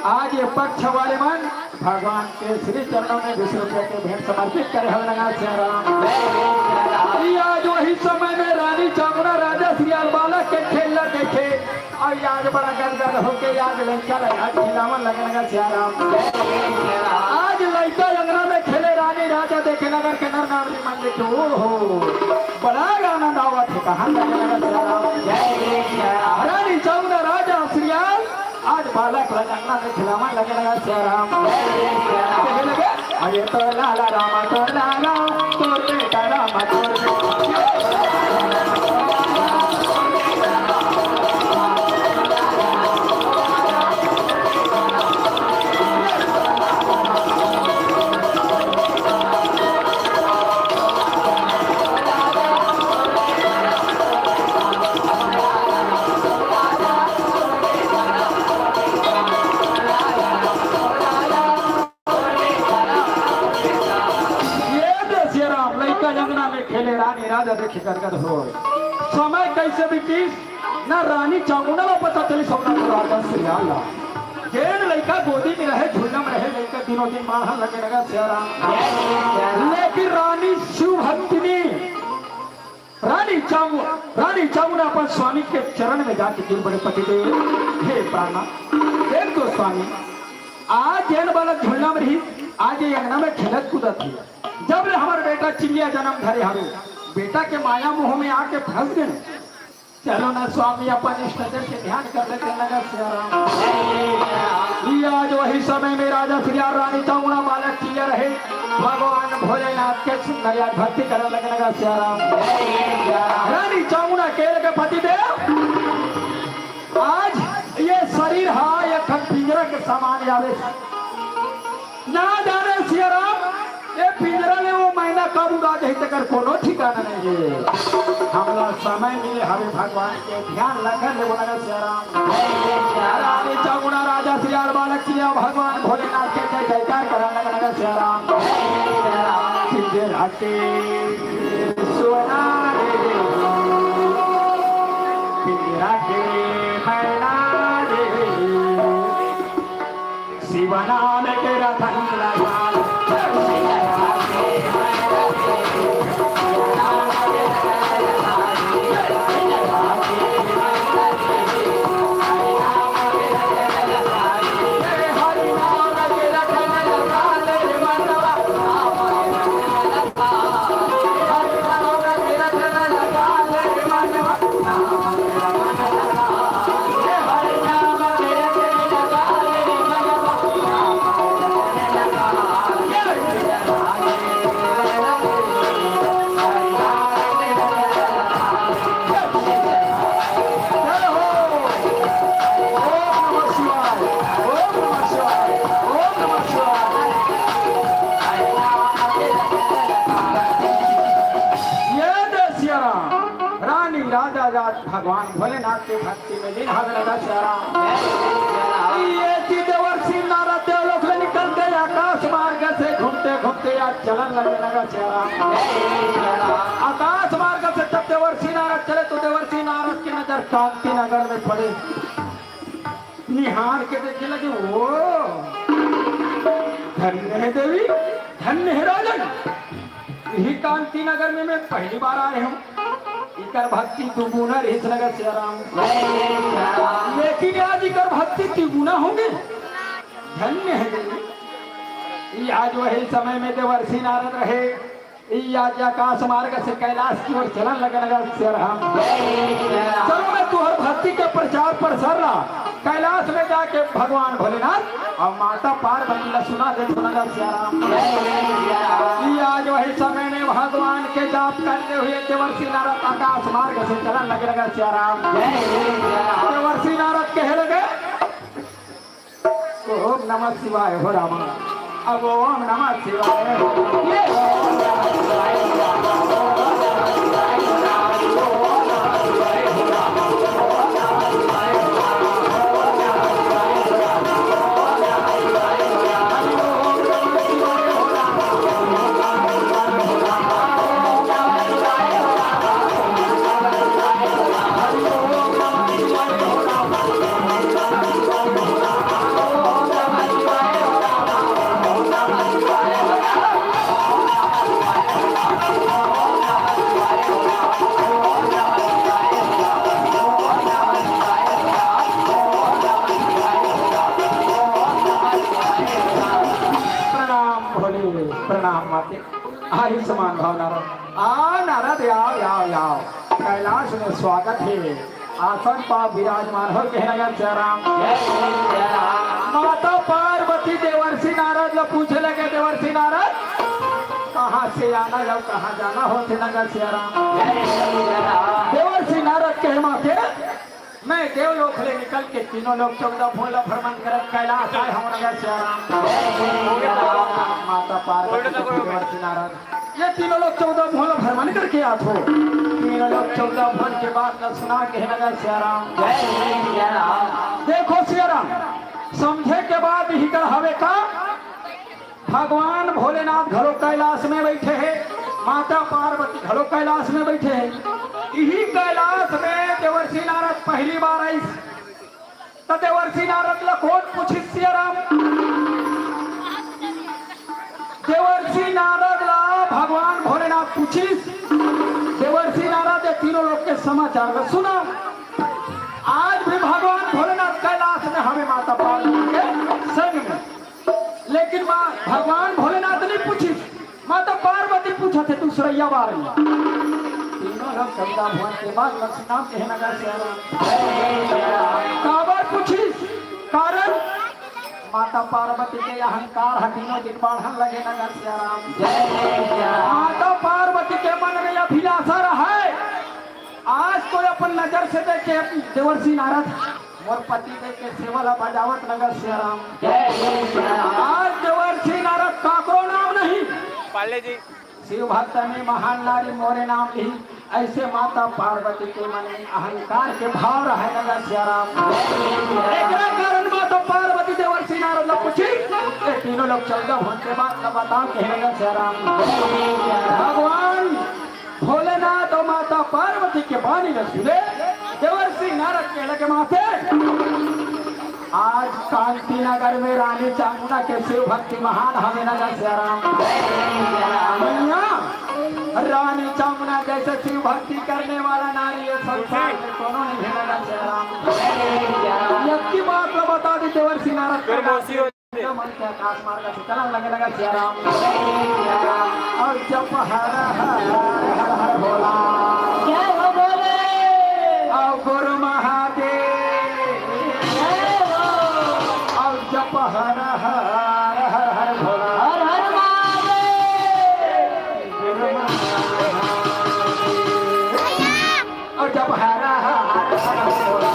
आज ये पक्ष वाले मन भगवान के श्री चरणों में 20 रुपये के भेंट समर्पित करे हुए लगा आज वही समय में रानी चामुंडा राजा श्रीयाल बालक के खेल देखे और आज बड़ा गदगद होके आज लड़का खिलावन लगे लगा सियाराम। आज लड़का अंगना में खेले रानी राजा देखे नगर के नर नारी मन देखे ओहो बड़ा आनंद आवत है कहाँ लगे लगा सियाराम। रानी चामुंडा राजा श्रीयाल आज बालक अंगना में खिलावन लगे लगा सियाराम। अरे तो लाला रामा तो लाला तो बेटा रामा तो खेले रानी राजा देखे गदगद हो समय कैसे बीतीस न रानी चामुंडा को पता चली सपना राजा श्रीयाल जेन लड़का गोदी में रहे झूलम रहे लड़का दिनों दिन मारने लगे लगा सियाराम। लेकिन रानी शिवभक्तिनी रानी चामुंडा अपन स्वामी के चरण में जाके दिल बड़े पति दे हे प्राणा देख दो स्वामी आज जेन बालक झूलना में रही आज ये अंगना में खेलत कूदत थी जब हमारे बेटा चिड़िया जन्म धरे हरो बेटा के माया मुंह में आके फंस गए चलो ना स्वामी अपन इष्ट देव के ध्यान कर लेते लगा सियाराम। आज वही समय में राजा श्रीयाल रानी चामुंडा बालक चिड़िया रहे भगवान भोलेनाथ के सुंदर भक्ति करने लगे लगा सियाराम। रानी चामुंडा के लगे पति देव आज ये शरीर हा ये पिंजरा के समान आवे ना जाने सियाराम ये पिंजरा में वो महीना कब उड़ा दे तक कोनो ठिकाना नहीं है। हमला समय मिले हमें भगवान के ध्यान रखने ले बोला सियाराम। रानी चामुंडा राजा श्रीयाल बालक चिड़िया भगवान भोलेनाथ के जय जयकार कराने लगा सियाराम। पिंजरा के सोना रे पिंजरा के मैना रे शिवना में तेरा धन लगा भगवान भोलेनाथ की भक्ति में लीन हो लगा सियाराम। ये थी देवर्षि नारद देवलोक में निकल गए आकाश मार्ग से घूमते घूमते आज चलन लगने लगा सियाराम। आकाश मार्ग से जब देवर्षि नारद चले तो देवर्षि नारद की नजर कांति नगर में पड़े। निहार के देखने लगे, ओ धन्य है देवी, धन्य है राजन, यही कांति नगर में मैं पहली बार आए हूँ। इकर भक्ति दुगुना रही नगर सियाराम, लेकिन आज इकर भक्ति तिगुना होंगे। धन्य है देवी। ये आज वही समय में देवर्षि नारद रहे। ये आज आकाश मार्ग से कैलाश की ओर चलन लगा सियाराम। चलो मैं तुहर भक्ति के प्रचार प्रसार रहा कैलाश में जाके भगवान भोलेनाथ और माता पार्वती ला सुना दे सुना सियाराम। ये आज वही समय में भगवान के जाप करते हुए देवर्षि नारद आकाश मार्ग से चलन लगा सियाराम। देवर्षि नारद कहे लगे, ओम नमः शिवाय हो रामा, अब ओम नमः शिवाय प्रणाम माते। आयुष्मान भाव नारद। नारद आओ कैलाश में स्वागत है। आसन पर विराजमान हो कहने लगा सियाराम। माता पार्वती देवर्षि नारद लो पूछे लगे, देवर्षि नारद कहाँ से आना जब कहाँ जाना होते नगर सियाराम। देवर्षि नारद कहे माते, मैं देवलोक ले निकल के तीनों लोग 14 भोला भ्रमण करत कैलाश आए हम नगर सियाराम। माता पार्वती देवर्षि नारद ये तीनों लोग 14 भोला भ्रमण करके आत हो। तीनों लोग 14 भोल के बाद न सुना के नगर सियाराम। देखो सियाराम, समझे के बाद ही कर हवे का भगवान भोलेनाथ घरो कैलाश में बैठे हैं, माता पार्वती घरो कैलाश में बैठे हैं। यही कैलाश में देवर्षि नारद पहली बार आई तो देवर्षि नारद ला कौन पूछी सियाराम। देवर्षि नारद ला भगवान भोलेनाथ पूछी। देवर्षि नारद ये तीनों लोग के समाचार में सुना। आज भी भगवान भोलेनाथ कैलाश में हमें माता पार्वती के संग में, लेकिन भगवान भोलेनाथ ने पूछी, माता पार्वती पूछा थे दूसरा बार में। तीनों लोग कविता भवन के बाद नाम कहना लगा सियाराम। काबर पूछी कारण माता पार्वती के अहंकार हटीनो दिन बढ़न लगे नगर सियाराम। माता पार्वती के मन में अभिलाषा रहा है, आज कोई अपन नजर से देखे देवर्षि नारद मोर पति देख के सेवला बजावत नगर सियाराम। आज देवर्षि नारद काकरो नाम नहीं, पाले जी शिव भक्त ने महान नारी मोरे नाम ली। ऐसे माता पार्वती के मन में अहंकार के भाव रहे नगर सियाराम। एकरा कारण माता पार्वती देवर्षि नारद पूछी, तीनों लोग 14 भोल के बाद न बताओ कहे नगर सियाराम। भगवान भोलेनाथ और माता पार्वती के वाणी न सुने देवर्षि नारद के लगे माथे। आज कांति नगर में रानी चामुंडा के शिव भक्ति महान हमें नगर सियाराम। रानी चामुंडा जैसे शिव भक्ति करने वाला नारी है संसार में कोनो नहीं है नगर सियाराम। यकी बात को बता दी देवर्षि नारद मन के आकाश मार्ग से चलन लगे लगा सियाराम। और जब हर हर हर हर बोला जय हो बोले और गुरु महादेव और जब हर हर हर हर बोला हर हर महादेव और जब हर हर हर बोला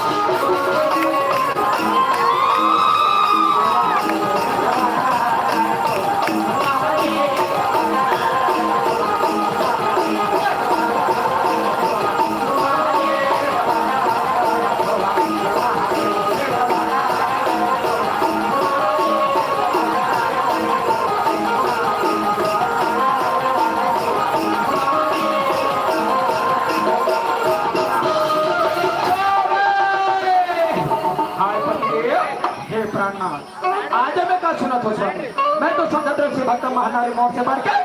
हे प्राणनाथ, आज मैं का सुना तो स्वामी, मैं तो स्वतंत्र से भक्त महानारी मौत से मार के,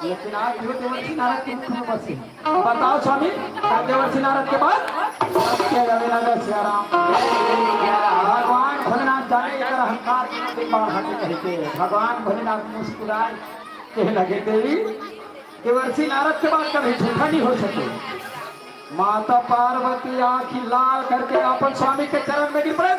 लेकिन आज जो देवर्षि नारद के मुख में बसे, बताओ स्वामी, देवर्षि नारद के बाद क्या रविनगर सियाराम, भगवान भोलेनाथ जाने कर अहंकार के बाहर हटे कहते, भगवान भोलेनाथ मुस्कुराए कह लगे देवी, देवर्षि नारद के बाद कभी झूठा नहीं हो सके। माता पार्वती आंखी लाल करके अपन स्वामी के चरण में गिर पड़े,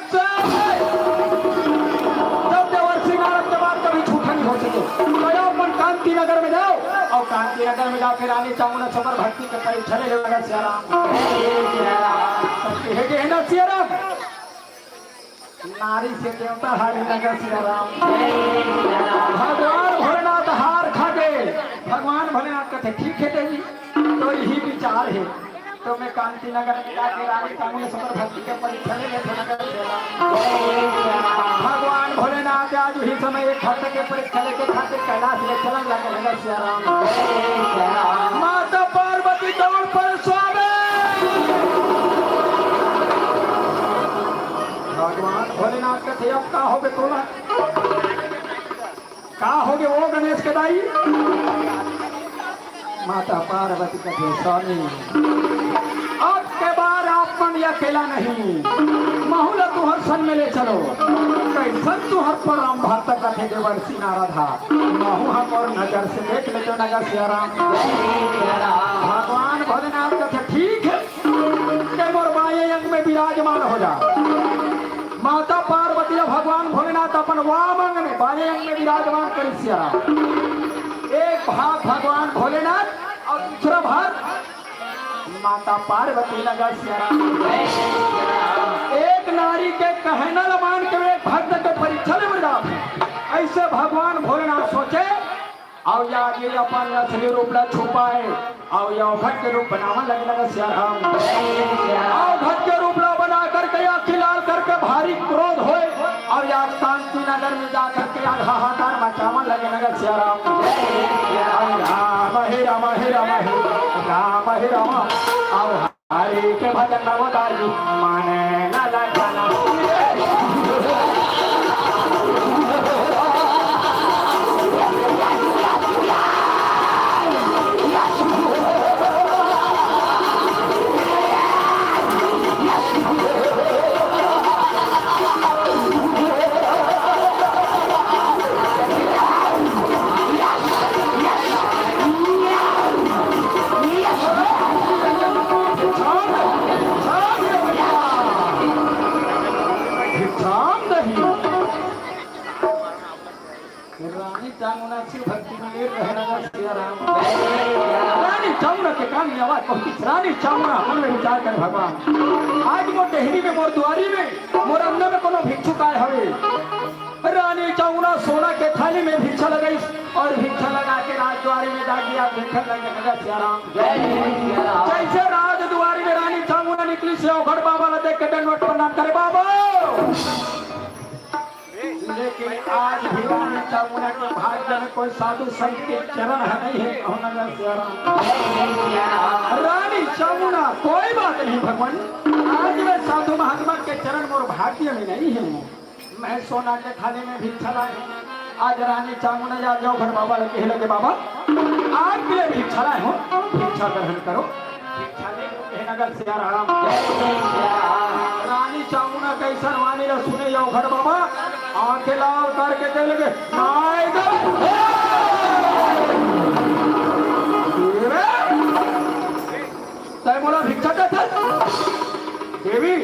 जब देवर्षि नारद के बाद कभी झूठा नहीं हो सके, तो अपन कांति नगर में जाओ, और कांति नगर में जाकर रानी चामुंडा छबर भक्ति के परीक्षा ले लगा सियाराम, है ना सियाराम, नारी से देवता हारी नगर सियाराम, भगवान भोलेनाथ हार खा गए। भगवान भोलेनाथ कहते ठीक है देवी, तो यही विचार है, तो मैं कांति नगर में जाके रानी चामुंडा छबर भक्ति के परीक्षा ले नगर सियाराम। भगवान भोलेनाथ आज ही समय एक भक्त के परीक्षा लेके खातिर कैलाश ले चला लगे नगर सियाराम। माता पार्वती दौड़ पर स्वामी, भगवान भोलेनाथ कहते अब का होगे तोला, का होगे वो गणेश के दाई। माता पार्वती कहते स्वामी अब के बाद आप मन अकेला नहीं, महुला तुहर सन में ले चलो, कैसन तुहर परम भक्त कथे देवर्षि नारद, महू हम और नजर से देख ले जो नगर सियाराम। भगवान भोलेनाथ कहते ठीक है, के मोर बाएं अंग में विराजमान हो जा। माता पार्वती भगवान भोलेनाथ अपन वाम अंग में बाएं अंग में विराजमान कर सियाराम। एक भाग भगवान भोलेनाथ और दूसरा भाग माता पार्वती नगर सियाराम। एक नारी के कहना मान के एक भक्त के परीक्षा में जा, ऐसे भगवान भोलेनाथ सोचे और यार ये अपन असली रूप ला छुपाए और ये भक्त के रूप बनावन लगे लगा सियाराम। और भक्त के रूप ला बना करके या खिलाल करके भारी क्रोध होए और या कांति नगर में जा करके हाहाकार मचावन लगे लगा सियाराम। राम हे राम हे राम हे राम हे राम, और हरि के भजन नवदारी माने न लगना। रानी चामुंडा से भक्ति में रहना सियाराम। रानी चामुंडा के कान में आवाज पहुंची, रानी चामुंडा मन में विचार कर भगवान आज मोर डेहरी में मोर दुआरी में मोर अंदर में कोनो भिक्षुक आए हवे। रानी चामुंडा सोना के थाली में भिक्षा लगाई और भिक्षा लगा के राज द्वारी में जा गया देखने लगे नगर सियाराम। जैसे राज द्वारी में रानी चामुंडा निकली से घर बाबा ने देख के दंडवत प्रणाम करे बाबा। लेकिन आज भी रानी चामुंडा के भाग्य में कोई साधु संत के चरण है नहीं है। रानी चामुंडा कोई बात नहीं भगवान, आज में साधु महात्मा के चरण मोर भाग्य में नहीं है। मैं सोना के थाली में भिक्षा लाई, आज रानी चामुंडा जा जाओ घर बाबा लगे लगे बाबा आज के लिए भिक्षा लाए हो, भिक्षा ग्रहण करो, भिक्षा ले नगर सियाराम। रानी चामुंडा कैसा वाणी न सुने जाओ घर बाबा आंखें लाल करके कह लगे तय मोला भिक्षा का देवी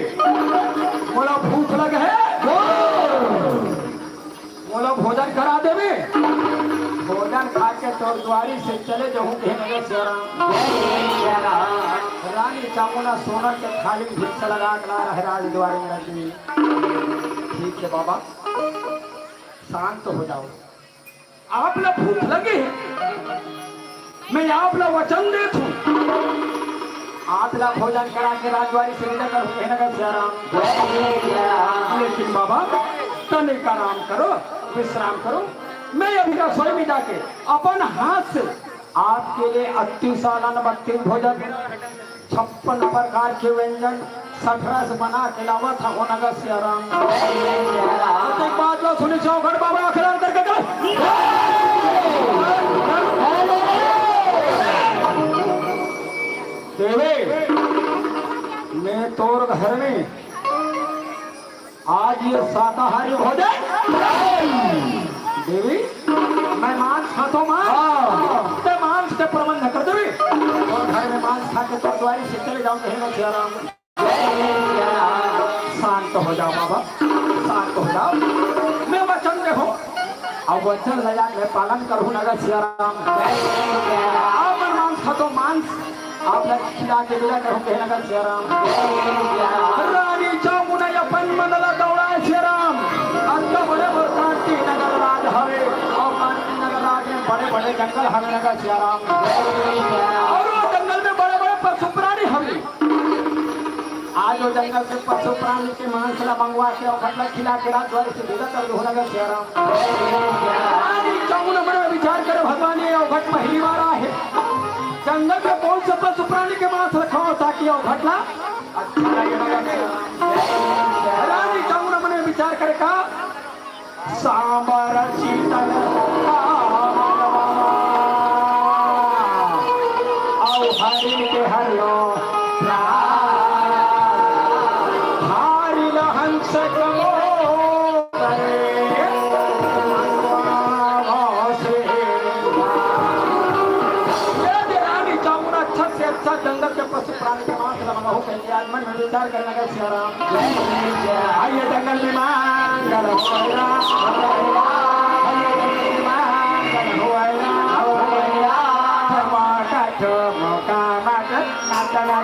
मोला भूख लगे है, मोला भोजन करा देवी। भोजन खा के तो द्वारी से चले जाऊँ रानी चामुंडा सोना के थाली में भिक्षा लगा है राज द्वारे में रखी। ठीक है बाबा शांत हो जाओ, आप लोग भूख लगी मैं आप लोग वचन देता हूँ, आप लोग भोजन करा के राजवाड़ी से नगर सियाराम। लेकिन बाबा तने का आराम करो, विश्राम करो, मैं अभी रसोई में जाके अपन हाथ से आपके लिए 38 भोजन 56 प्रकार के व्यंजन सठरस बना के लावत हो नगर सियाराम एक बात लो सुनी चौखड़ बाबा अखरार करके देवे मैं तोर घर में आज ये शाकाहारी हो जाए देवी मैं मांस खाता हूँ मांस के प्रबंध कर देवी और घर में मांस खा के तो द्वारी से चले जाऊँ कहीं सियाराम शांत हो जाओ बाबा शांत हो जाओ मैं वचन देखो अब वचन लगा मैं पालन करूँ नगर सियाराम आप मैं मांस खातो मांस आप खिला के विदा करूँ कहीं नगर सियाराम रानी चामुना अपन मनला दौड़ा सियाराम अंत बड़े कांटी नगर राज हवे और कांटी नगर राज में बड़े बड़े जंगल हवे नगर सियाराम और वो जंगल में बड़े बड़े पशु प्राणी हवे आज वो जंगल से पशु प्राणी के मांस ला मंगवा के और खटला खिला के रात द्वार से विदा कर दो नगर सियाराम रानी चामुना बड़े विचार करे भगवान ये अवघट पहली बार है जंगल में कौन सा पशु प्राणी के मांस रखा हो ताकि अवघटला अच्छा रानी चामुना बड़े विचार करे का सांबर शीतल आओ हरि के हरियो हारी हंस कमो अच्छा जंगल के पशु प्राणी के मांस लगा हो कहीं आज मन में विचार करने का सियाराम आइए जंगल में मांगल होएगा आइए जंगल में मांगल होएगा टमाटा टमका माटा नाचना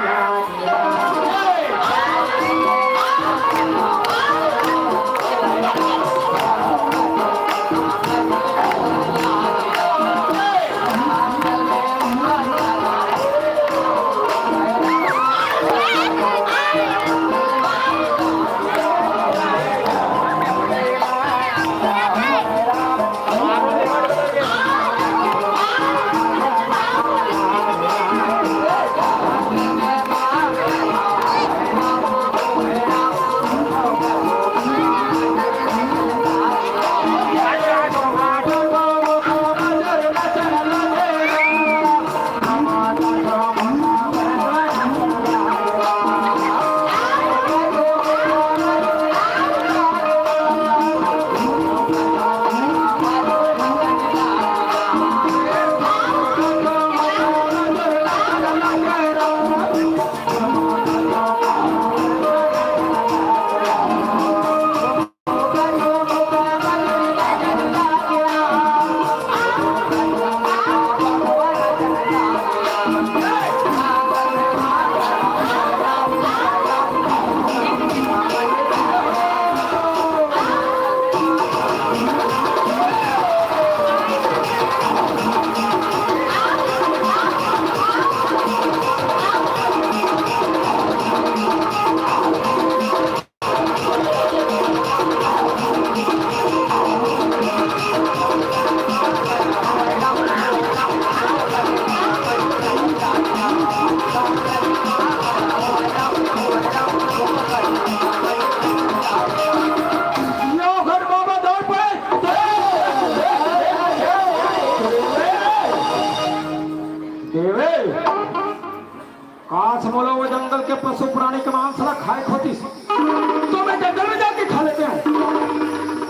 बोलो वो जंगल के पशु प्राणी के मांस ला खाए खोती तो मैं जंगल में जाके खा लेते हैं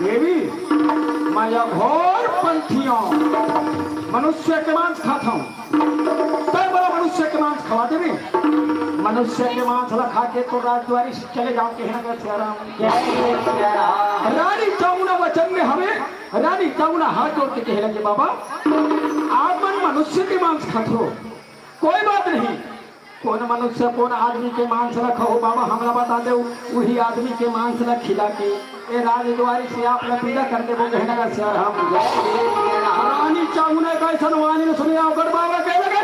देवी मैं यह घोर पंथियों मनुष्य के मांस खाता हूँ तो बोला मनुष्य के मांस खवा देवी मनुष्य के मांस ला खा के तो राजद्वारी चले जाओ के रानी चामुना वचन में हमें रानी चामुना हाथ जोड़ के कहे लगे बाबा आप मन मनुष्य के मांस खाते हो कोई बात नहीं कौन मनुष्य कौन आदमी के मांस रखा हो बाबा हमरा बता दे वही आदमी के मांस रख खिला के ए राजद्वारी से आप लपीदा कर दे वो कहना का सर हम रानी चामुना का सनवानी ने सुनिया अगर बाबा कह लगे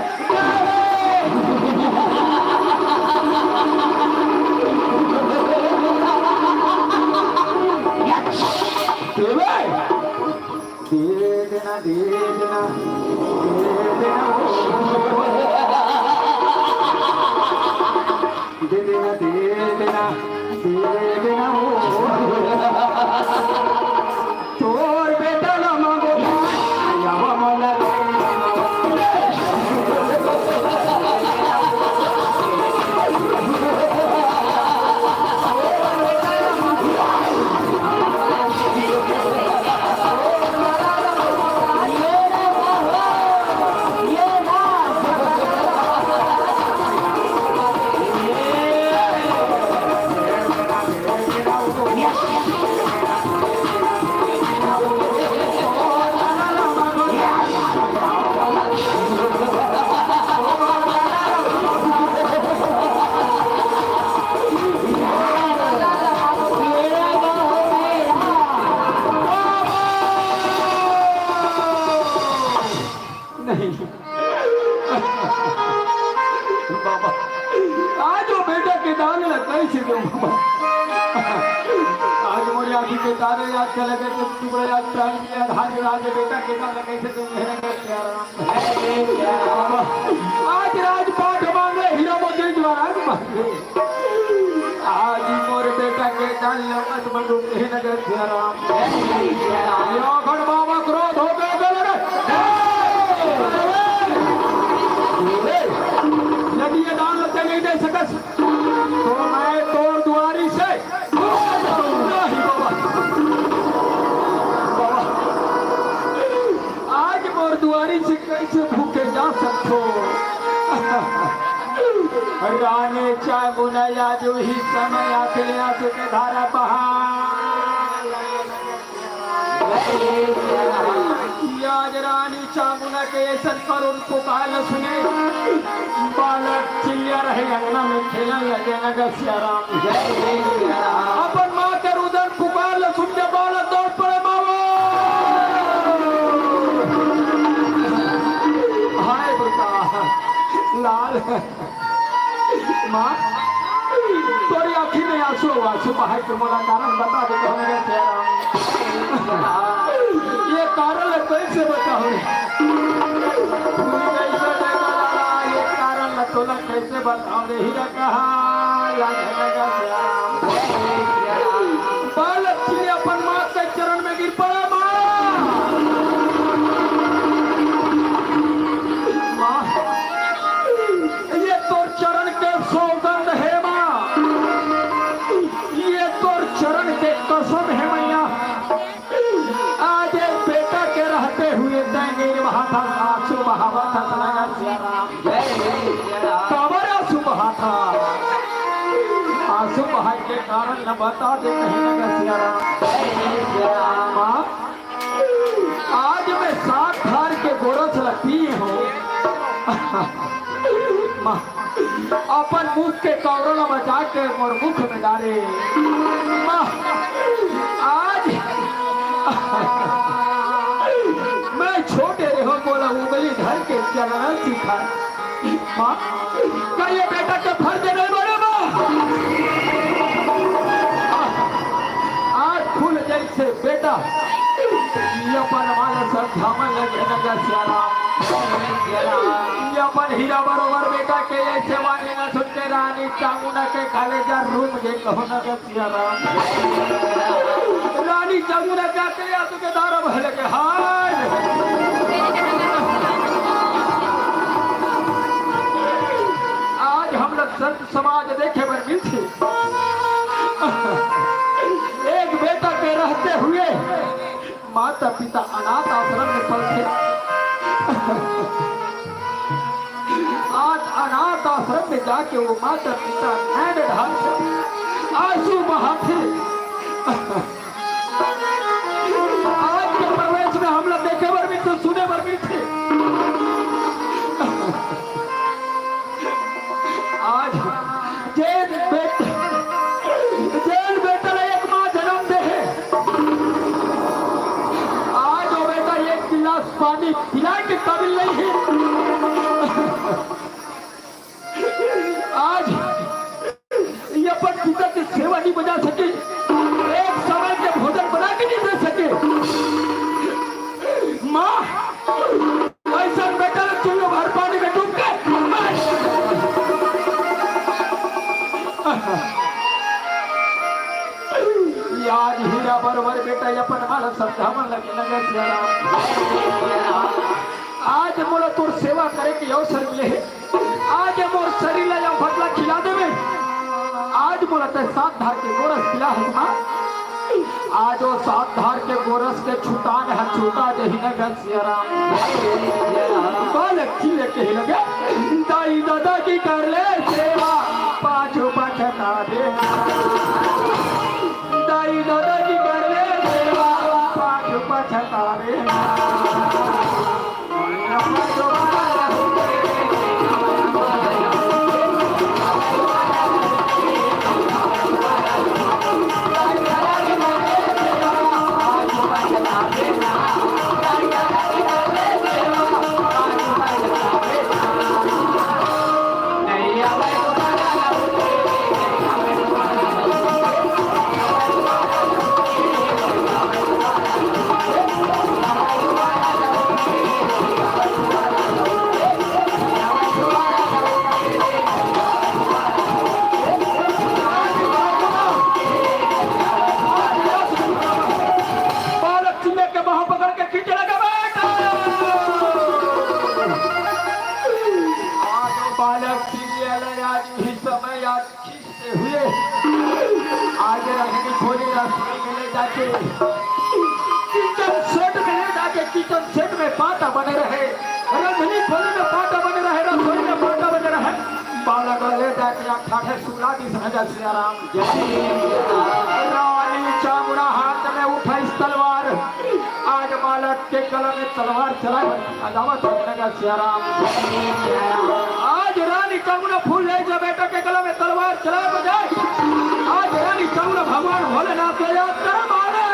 दे देना दे देना दे देना दे देना के तारे याद चले गए तुम टुकड़े याद प्राण के आधार राज बेटा के नाम लगे थे तुम मेरे के प्यारा आज राजपाट मांगे हीरा मोती द्वारा मांगे आज मोर बेटा के जान लगत बंदू के नगर प्यारा यो गण बाबा क्रोध हो गए यदि ये दान लगते नहीं दे सकस तो मैं तोड़ दुआरी से आज मोर दुआरी से कैसे भूखे जा सकते राने चाय बुनाया जो ही समय आखिर आंसू के धारा बहा आज रानी चामुना के ऐसा करुण पुकार सुने बालक चिड़िया रहे अंगना में खेलने लगे नगर सियाराम अपन माँ के रुदन पुकार सुन के बालक दौड़ पड़े बाबा हाय बेटा लाल माँ तोरी आँखी में आंसू आंसू बहाय के मोला कारण बता दे तो नगर सियाराम ये कारण कैसे बताओ ये कारण तो कैसे बताओ हीरा कहा बालक चिड़े अपन माँ के चरण में गिर पड़ा माँ ये तो चरण के सौगंध है माँ ये तो चरण के कसम है मैया आज बेटा के रहते हुए देंगे वहां था आंसू बहावा था कबर आंसू बहा था आंसू बहा के कारण न बता दे कहीं नगर सियाराम माँ आज मैं 7 धार के गोरस लपी हूँ माँ अपन मुख के कौरल बचा के और मुख में डाले माँ आज मैं छोटे रहो बोला उंगली धर के चलना सीखा माँ क्या ये बेटा के फर्ज नहीं बने माँ आज फूल जैसे बेटा ये अपन हमारा सब धामन लगे नगर सियाराम ये अपन हीरा बरोबर बेटा के ऐसे वाले न सुन के रानी चामुंडा के कलेजा रूम के कहो नगर सियाराम रानी चामुंडा जाते या तुके दारा बहले के हाय आज हम लोग संत समाज देखे पर मिलते एक बेटा के रहते हुए माता पिता अनाथ आश्रम में पलते आज अनाथ आश्रम में जाके वो माता पिता नैन ढाल आंसू बहाते आज के प्रवेश में हम लोग देखे पर भी तो सुने पर भी थे आज जेल बेटा एक माँ जन्म दे है आज वो बेटा एक गिलास पानी पिलाने के काबिल नहीं है आज ये अपन पिता की सेवा नहीं बजा सके एक समय के भोजन बना के नहीं दे सके माँ ऐसा बेटा तुम लोग हर पानी में डूब गए आज हीरा बरोबर बेटा अपन हमारा समझावन लगे नगर सियाराम आज मोला तोर सेवा करे के अवसर मिले है आज मोर शरीर ला फटला खिला देवे आज मोला ते 7 धार के गोरस खिला हसना आज वो 7 धार के गोरस के छुटान है छुटा दे नगर सियाराम बालक खिले के लगे दाई दादा की कर ले सेवा 5 बचता दे दाई दादा की कर ले सेवा 5 बचता दे जाके किचन सेट में ले जाके किचन सेट में पाटा बने रहे, रंधनी खोली में पाटा बने रहे, रसोई में पाटा बने रहे, बालक ले जाके अठाठे सूला की समझ सिया राम। रानी चामुंडा हाथ में उठाई तलवार, आज बालक के गले में तलवार चला अदावत होने सिया राम। आज रानी चामुंडा फूल ले जा बेटा के गले में तलवार चला बजाए, आज रानी चामुंडा भगवान भोलेनाथ को याद कर मारे।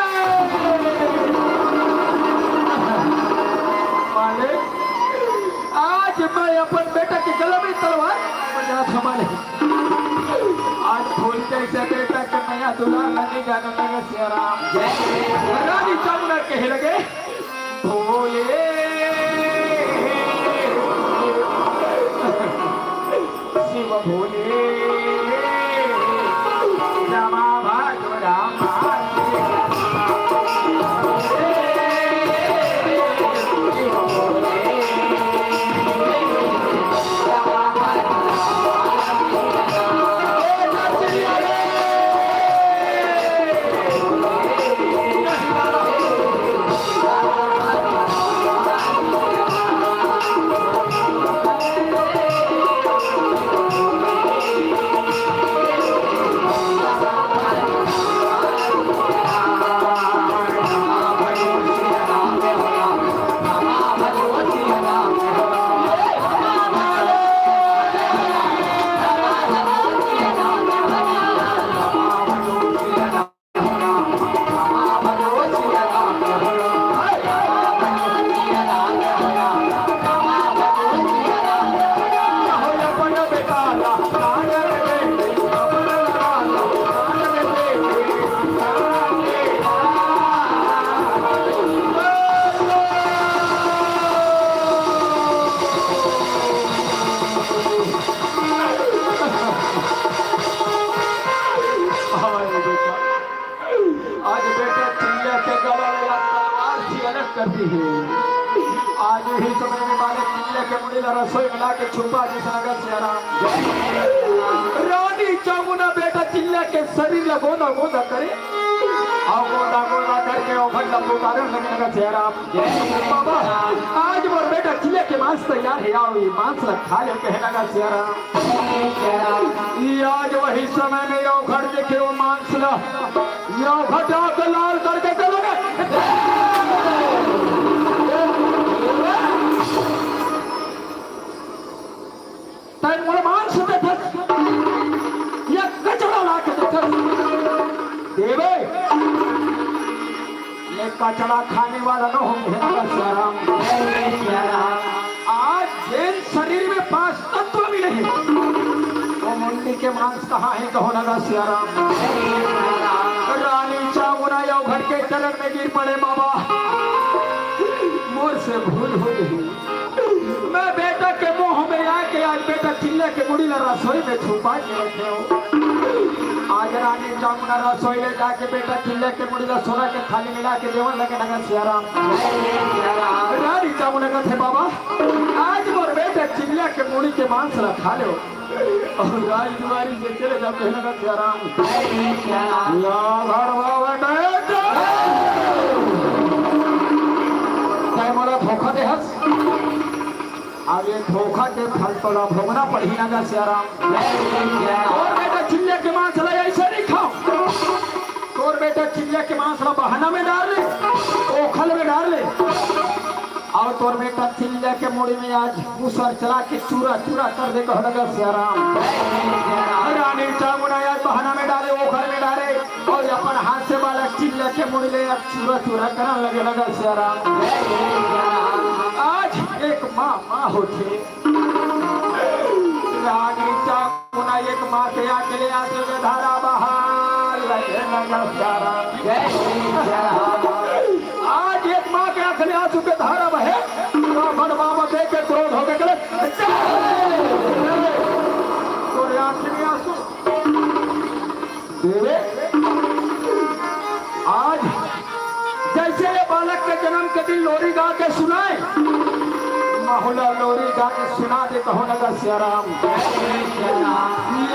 मालिक आज मैं अपन बेटा के गले में तलवार बजा संभाले, आज फूल कैसे बेटा का नया दुल्हा लगे गाना लगे सिया राम। रानी चामुंडा कहे लगे भोले शिव भोले रामा भागव रामा करती है। आज ही समय में बालक किले के मुड़ी रसोई मिला के छुपा जिस नगर से आराम। रानी चामुंडा बेटा चिल्ला के शरीर ला गोदा गोदा करे और गोदा गोदा करके ओफर लंबू कारण लगे नगर से आराम। बाबा आज मोर बेटा चिल्ले के मांस तैयार है, आओ ये मांस ला खा ले कहे नगर से आराम। ये आज वही समय में यो घर देखे वो मांस ला यो घटा के लाल करके चलोगे कचड़ा ला के देवे ये कचड़ा खाने वाला न होंगे। आज जिन शरीर में 5 तत्व भी नहीं वो मुंडी के मांस कहाँ है कहो नगा सियाराम। रानी चामुंडा यो घर के चरण में गिर पड़े बाबा मोर से भूल हो गई। मैं बेटा के मुंह में आके आज बेटा चिल्ले के मुड़ी ला रसोई में छुपा के रखे हो। आज रानी चामुंडा रसोई ले जाके बेटा चिल्ले के मुड़ी ला सोना के थाली मिला के देवन लगे नगर सियाराम। रानी चामुंडा कहते बाबा आज मोर बेटा चिल्ले के मुड़ी के मांस ला खा लो और राजकुमारी से चले जाते नगर सियाराम। मोला धोखा दे हस अब ये धोखा के फल तो भोगना पड़ी नगर सियाराम। और बेटा चिल्ले के मांस ला ऐसे नहीं खाओ, और बेटा चिल्ले के मांस ला बहाना में डाल ले ओखल में डाल ले और तोर बेटा चिल्ले के मुड़ी में आज मुसर चला के चूरा चूरा कर दे कहो नगर सियाराम। रानी चामुंडा आज बहाना में डाले ओखल में डाले और अपन हाथ से बालक चिल्ले के मुड़ी ले अब चूरा चूरा करने लगे नगर सियाराम। आज एक माँ होती रानी चामुंडा एक माँ के आके ले आते हुए धारा बहार लगे नगर सियाराम। आज एक माँ के आंख ले आंसू के धारा बहे रावण बाबा देख के क्रोध हो गए तो आंख में आंसू देवे। आज जैसे ये बालक के जन्म के दिन लोरी गा के सुनाए माहौला लोरी गा के सुना दे कहो नगर सियाराम।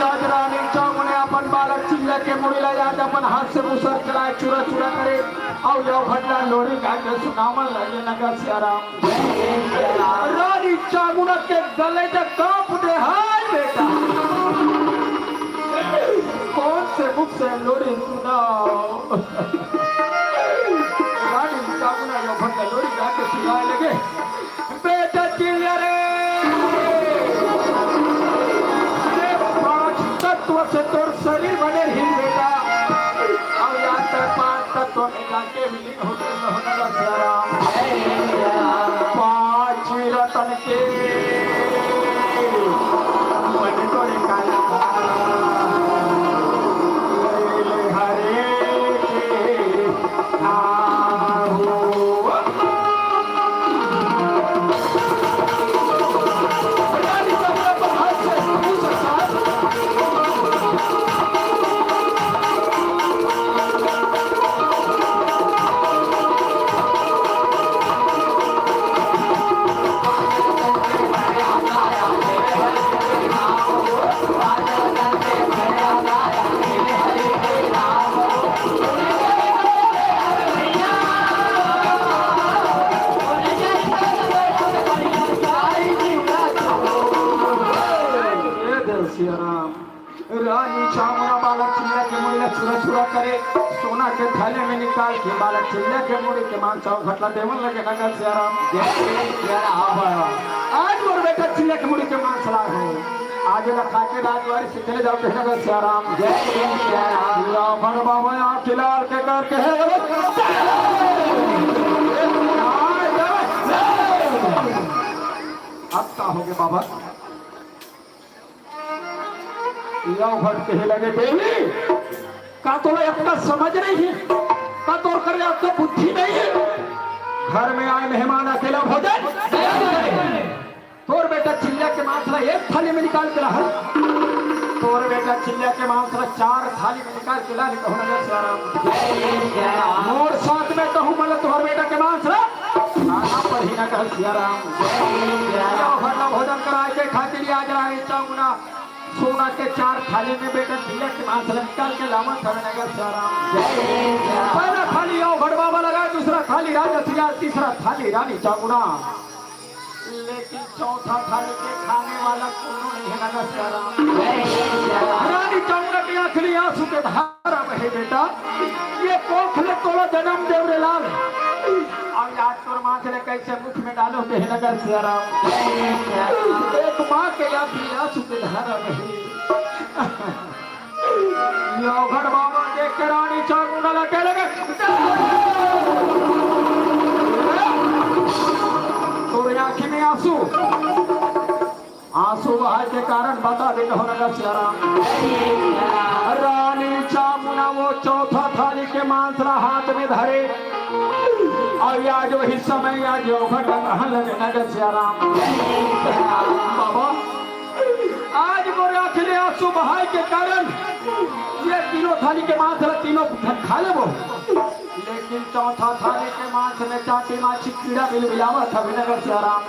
आज रानी चामुंडा अपन बालक चिल्ला के मुड़ी ले जाते अपन हाथ से मुसर चलाए चूरा चूरा करे और यो घटना लोरी गा के सुनावन लगे नगर सियाराम रानी चामुंडा के गले से कांप दे हाय बेटा कौन से मुख से लोरी सुनाओ रानी चामुंडा यो घटना लोरी गा के सुनाए लगे बेटा चिल्ला रे तत्व से तोर शरीर बने ही बेटा और यहाँ तक 5 तत्व में जाके मिली होने सियाराम 5 रतन के बने तोरे काला हरे के नाम रानी चामुंडा बालक चिल्ला के मुड़ी छुरा छुरा करे सोना के थाले में निकाल के बालक चिल्ला के मुड़ी के मान चाव घटला देवन लगे नगर सियाराम आज मोर बेटा चिल्ला के मुड़ी के मान सला हो आज ना खा के राजवारी से चले जाओ नगर सियाराम जय सियाराम या भर बाबा या खिलाड़ के करके है अब का हो गए बाबा याव भट के लगे देवी का तोला अपना समझ नहीं है का तोर कर आपको बुद्धि नहीं है घर में आए मेहमान अकेला भोजन तोर बेटा चिल्ला के मांसला 1 थाली में निकाल के ला तोर बेटा चिल्ला के मांसला 4 थाली में निकाल के ला सियाराम मोर साथ में कहूँ मतलब तोहर बेटा के मांसला खाना पर ही ना कह सियाराम भोजन कराए के खातिर आज रहा चामुंडा सोना के 4 थाली में बेटा चिल्ला के मांस निकाल के लावन था नगर सियाराम पहला थाली आओ भड़बाबा लगा दूसरा थाली राजा सियाल तीसरा थाली रानी चामुंडा लेकिन चौथा थाली के खाने वाला कोनो नहीं है नगर सियाराम रानी चामुंडा की आखिरी आंसू के धारा बहे बेटा ये कोखले तोला जन्म देव रे लाल अब आज तोर मांसले कैसे मुख में डालो के नगर सियाराम एक माँ के आखिरी आंसू के धारा बहे यो घर बाबा देख के रानी चामुंडा लगे लगे तोरे आँखी में आंसू आंसू बहाय के कारण बता दे हो नगर सियाराम रानी चामुंडा वो चौथा थाली के मांसला हाथ में धरे और आज वही समय आज घटन लगे नगर सियाराम बाबा आज गोरे आखिरी आंसू बहाय के कारण ये तीनों थाली के मांस तीनों खा ले वो लेकिन चौथा थाली के मांस में चाटी माछी कीड़ा मिलावा था नगर सियाराम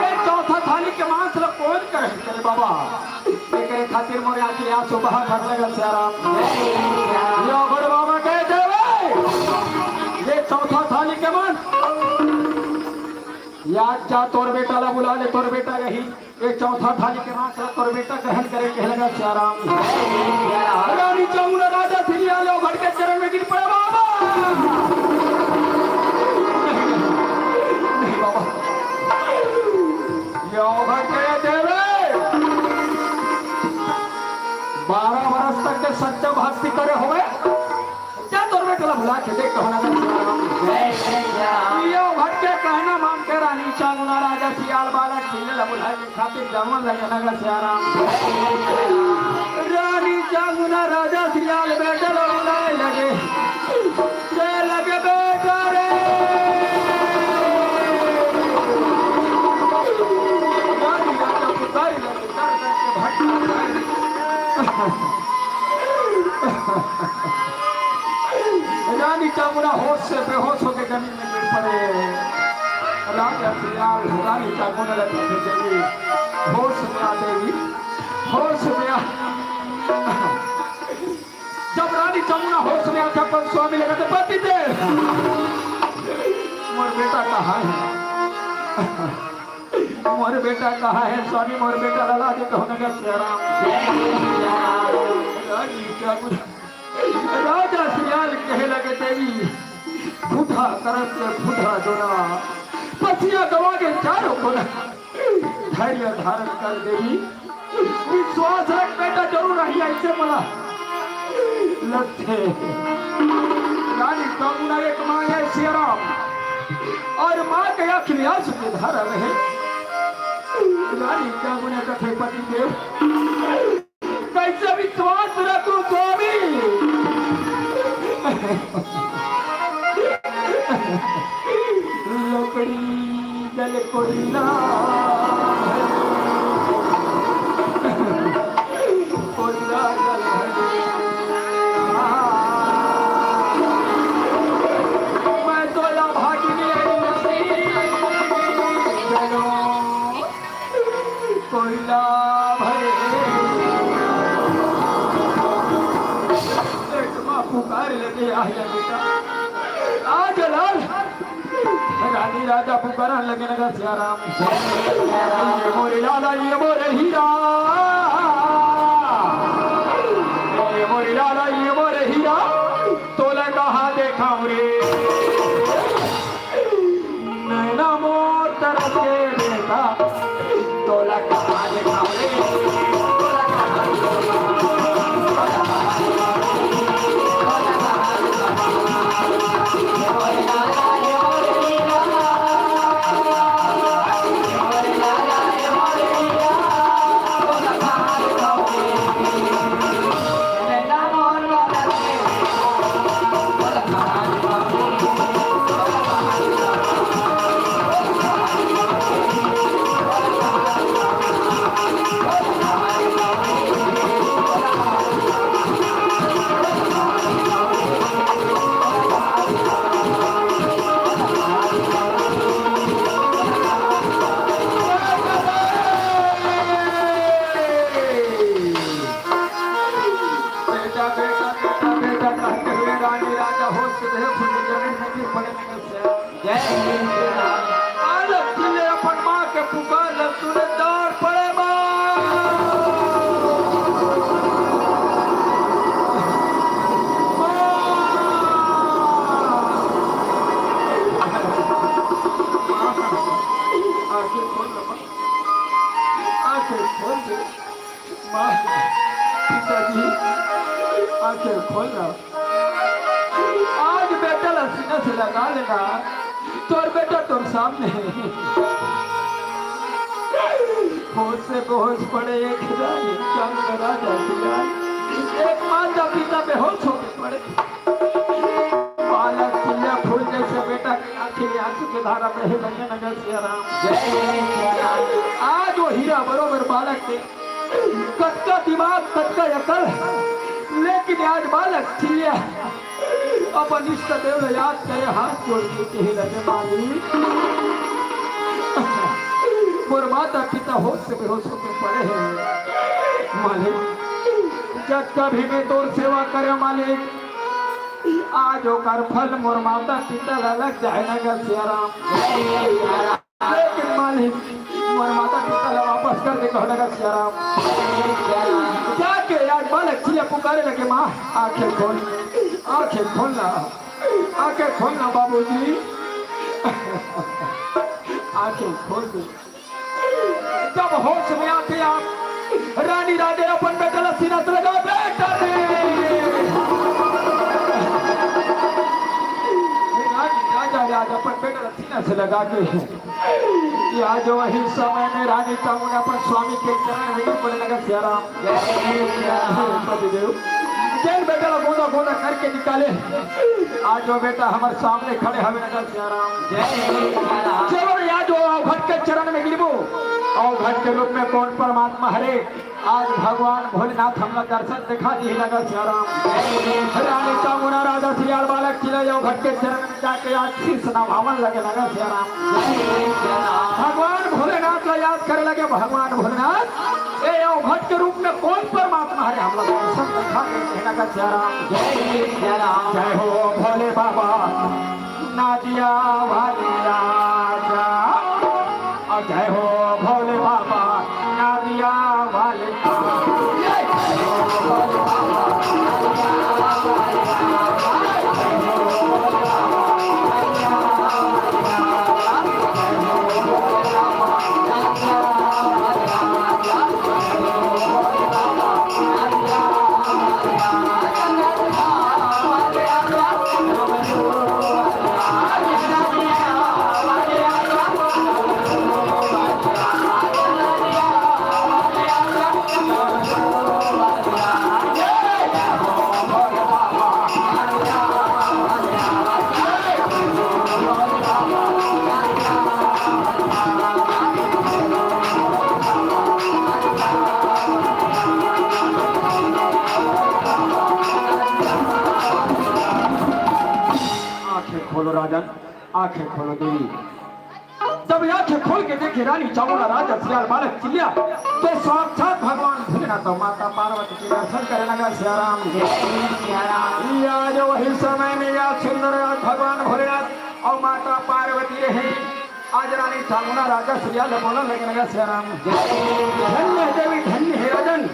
ये चौथा थाली के मांस कौन करे बाबा एक खातिर मोरे आखिरी आंसू बहा कर नगर सियाराम यो बड़ बाबा कह देवे ये चौथा थाली के मांस याद जा तोर बेटा ला बुला ले तोर बेटा रही एक चौथा थाली के मांस तोर बेटा ग्रहण करे कहलगा सियाराम रानी चामुंडा राजा सिरिया लो भट के चरण में गिर पड़ा बाबा नहीं बाबा यो भट के देवे 12 वर्ष तक के सच्चा भक्ति करे होवे क्या तोर बेटा ला बुला के देख कहना सियाराम यो भट के कहना मान के रानी चामुंडा राजा सियाल बालक चिल्ला बुलाए के खातिर जमन लगे नगर सियाराम रानी चामुंडा राजा सियाल बेटा बुलाए लगे जे लगे बेटा रे रानी राजा पुताई लगे रानी चामुंडा होश से बेहोश होकर जमीन में गिर पड़े राजा सियाल रानी चामुंडा लगे देवी होश में आ देवी होश में आ जब रानी चामुंडा होश में आकर पर स्वामी लगा तो पति दे मोर बेटा कहाँ है? मोर बेटा कहाँ है स्वामी? मोर बेटा लगा दे तो होने का राम। रानी चामुंडा राजा सियाल कहे लगे देवी बुधा करत बुधा दोना पसिया गवा के चारों को धैर्य धारण कर देवी विश्वास रख बेटा जरूर रही ऐसे मला लगते। रानी चामुंडा एक माँ है सियाराम और माँ के आँख में आंसू की धारा रहे। रानी चामुंडा कथे पति देव कैसे विश्वास रखो स्वामी? लकड़ी जल कोयला कोयला जल मैं तो या भागिनी कोयला भरे एक माँ पुकार लगे आया बेटा आज लाल रानी राजा पुकारा लगे लगा सियाराम ये मोरे लाला ये मोरे हीरा ये मोरे लाला ये मोरे हीरा तोला कहाँ देखा रे नैना मोर तरफ के बेटा तोला कहाँ देखा रे आंखें खोलना आज बेटा सीना से लगा लेना तोर बेटा तुम सामने होश से बेहोश पड़े एक रानी चंद राजा सियाल एक माता पिता बेहोश होकर पड़े बालक चिल्ला फूल जैसे बेटा की आंखें आंसू की धारा बहे लगे नगर सियाराम आज वो हीरा बरोबर बालक के कच्चा दिमाग कच्चा अकल लेकिन आज बालक चिल्ला अपन इष्ट देव याद करे हाथ जोड़ के ही लगे माली मोर माता पिता होश से बेहोश होकर पड़े हैं मालिक जब कभी मैं तोर सेवा करे मालिक आज होकर फल मोर माता पिता लग जाए ना सियाराम लेकिन मालिक मोर माता पिता ला वापस कर दे कहना सियाराम जाके आज बालक चिल्ला पुकारे लगे माँ आंखें खोलना बाबूजी आंखें खोल दे। जब होश में आते आप रानी राधे अपन बेटा सीना से लगा बेटा राजा अपन बेटा सीना से लगा के आज वही समय में रानी चामुंडा पर स्वामी के चरण में पड़ने लगा सियाराम जैन बेटा गोदा गोदा करके निकाले आज वो बेटा हमारे सामने खड़े हमें लगा सियाराम चलो आज वो भट के चरण में गिरबो और घट के रूप में कौन परमात्मा हरे आज भगवान भोलेनाथ हम लोग दर्शन दिखा दी लगा सियाराम रानी चामुंडा राजा सियाल बालक चिले जाओ घट के चरण में जाके आज शीर्ष नभावन लगे लगा सियाराम भगवान भोलेनाथ को याद करे लगे भगवान भोलेनाथ ए घट के रूप में कौन परमात्मा है हम लोग दर्शन दिखा दी लगा सियाराम जय हो भोले बाबा नादिया वाले राजा जय हो भोले बाबा नादिया वाले खोलो राजन आंखें खोलो देवी जब आंखें खोल के देखे रानी चामुंडा राजा सियाल बालक चिल्ला तो साक्षात भगवान भोलेनाथ तो माता पार्वती के दर्शन करे लगा सियाराम आज वही समय में या सुंदर भगवान भोलेनाथ और माता पार्वती रहे आज रानी चामुंडा राजा सियाल बोलने लगे लगा सियाराम धन्य देवी धन्य है राजन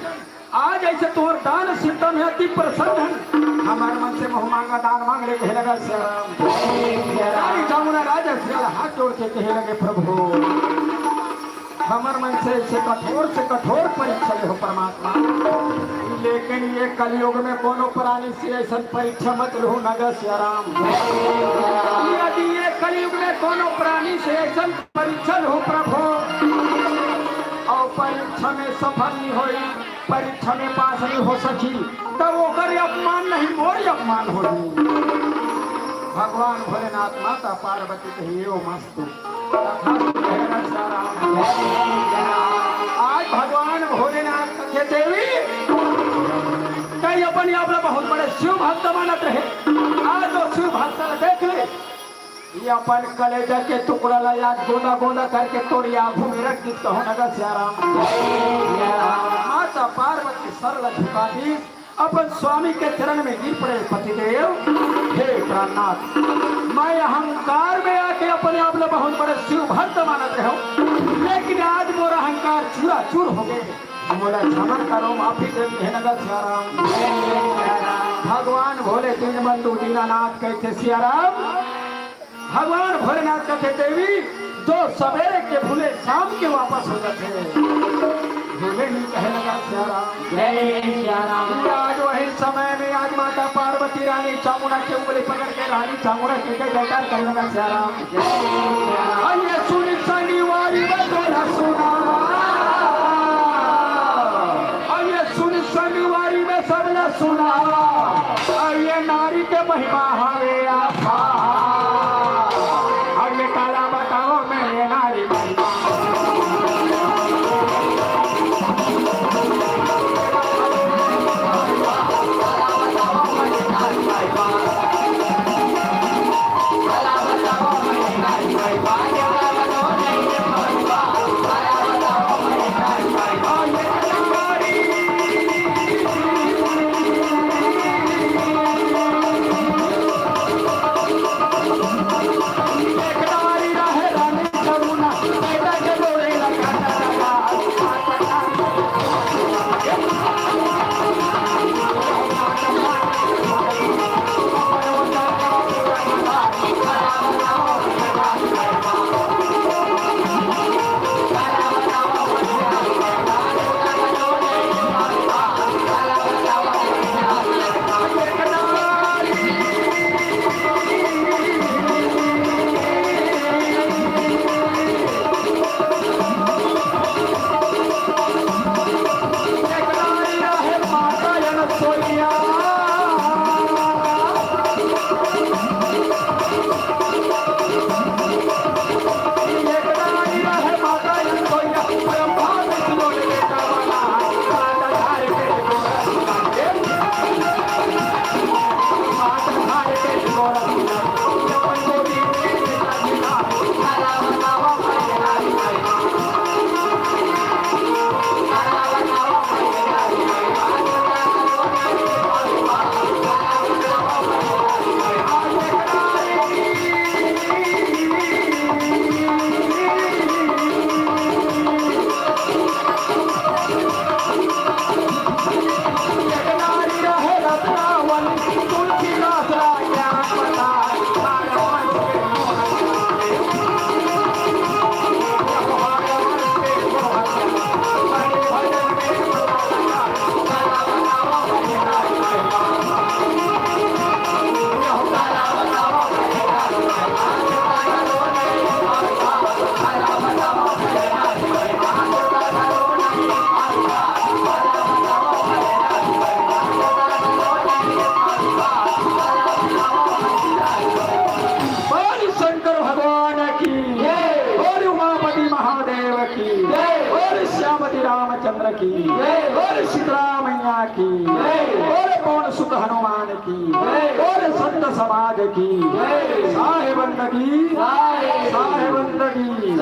आज ऐसे तोहर दान सिद्धम है अति प्रसन्न हमारे मन से मुँह मांगा दान मांग ले कहे लगा रानी चामुंडा राजा सियाल हाथ जोड़ के कहे लगे प्रभु हमारे मन से कठोर परीक्षा ले हो परमात्मा लेकिन ये कलयुग में कोनो प्राणी से ऐसा परीक्षा मत लो नगर सियाराम यदि ये कलयुग में कोनो प्राणी से ऐसा परीक्षा हो प्रभु और परीक्षा में सफल नहीं हुई परीक्षा में पास नहीं हो सकी तब वो कर अपमान नहीं मोर अपमान हो भगवान भोलेनाथ माता पार्वती कहिए ओ मस्तु आज भगवान भोलेनाथ के देवी कई अपने आप बहुत बड़े शिव भक्त मानत रहे आज तो शिव भक्त देख ले ये अपन कलेजा के टुकड़ा लाया गोदा गोदा करके तोड़ी आंखों में रख दी तो नगर सियाराम माता पार्वती सरल झुका दी अपन स्वामी के चरण में गिर पड़े पतिदेव हे प्राणनाथ मैं अहंकार में आके अपने आप में बहुत बड़े शिव भक्त मानत रहो लेकिन आज मोरा अहंकार चूरा चूर हो गए मोला क्षमन करो माफी दे हे नगर सियाराम भगवान भोले दीन बंधु दीनानाथ कहते सियाराम भगवान भोलेनाथ कहते देवी जो सवेरे के भूले शाम के वापस हो जाते भूले नहीं कहे लगा सियाराम आज वही समय में आज माता पार्वती रानी चामुंडा के उंगली पकड़ के रानी चामुंडा के जयकार करने लगा सियाराम आइए सुनी शनिवारी बतौला सुना आइए सुनी शनिवारी में सबने सुना आइए नारी के महिमा हवे आफा काला बताओ मैं नारी सीतापति रामचंद्र की, बोल शीतला मैया की, बोल पवन सुत हनुमान की, बोल संत समाज की, साहेबंदगी, साहेबंदगी,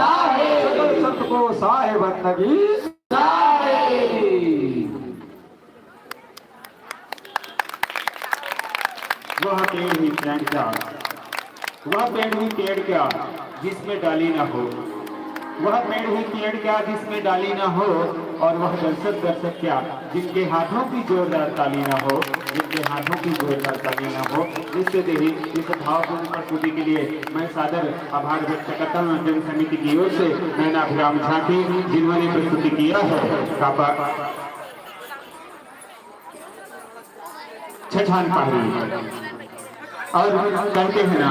सकल संत को साहेबंदगी। वह पेड़ ही पेड़ क्या, वह पेड़ ही पेड़ क्या जिसमें डाली न हो, वह पेड़ ही पेड़ क्या जिसमें डाली न हो, और वह दर्शक दर्शक क्या जिनके हाथों की जोरदार ताली न हो, जिनके हाथों की जोरदार ताली न हो। इससे देवी इस भावपूर्ण प्रस्तुति के लिए मैं सादर आभार व्यक्त करता हूँ जन समिति की ओर से नैनाभिराम झांकी जिन्होंने प्रस्तुति किया है। कापा छछान पहाड़ी और कहते हैं ना,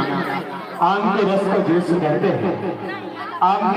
आम के रस को जूस कहते हैं, आम के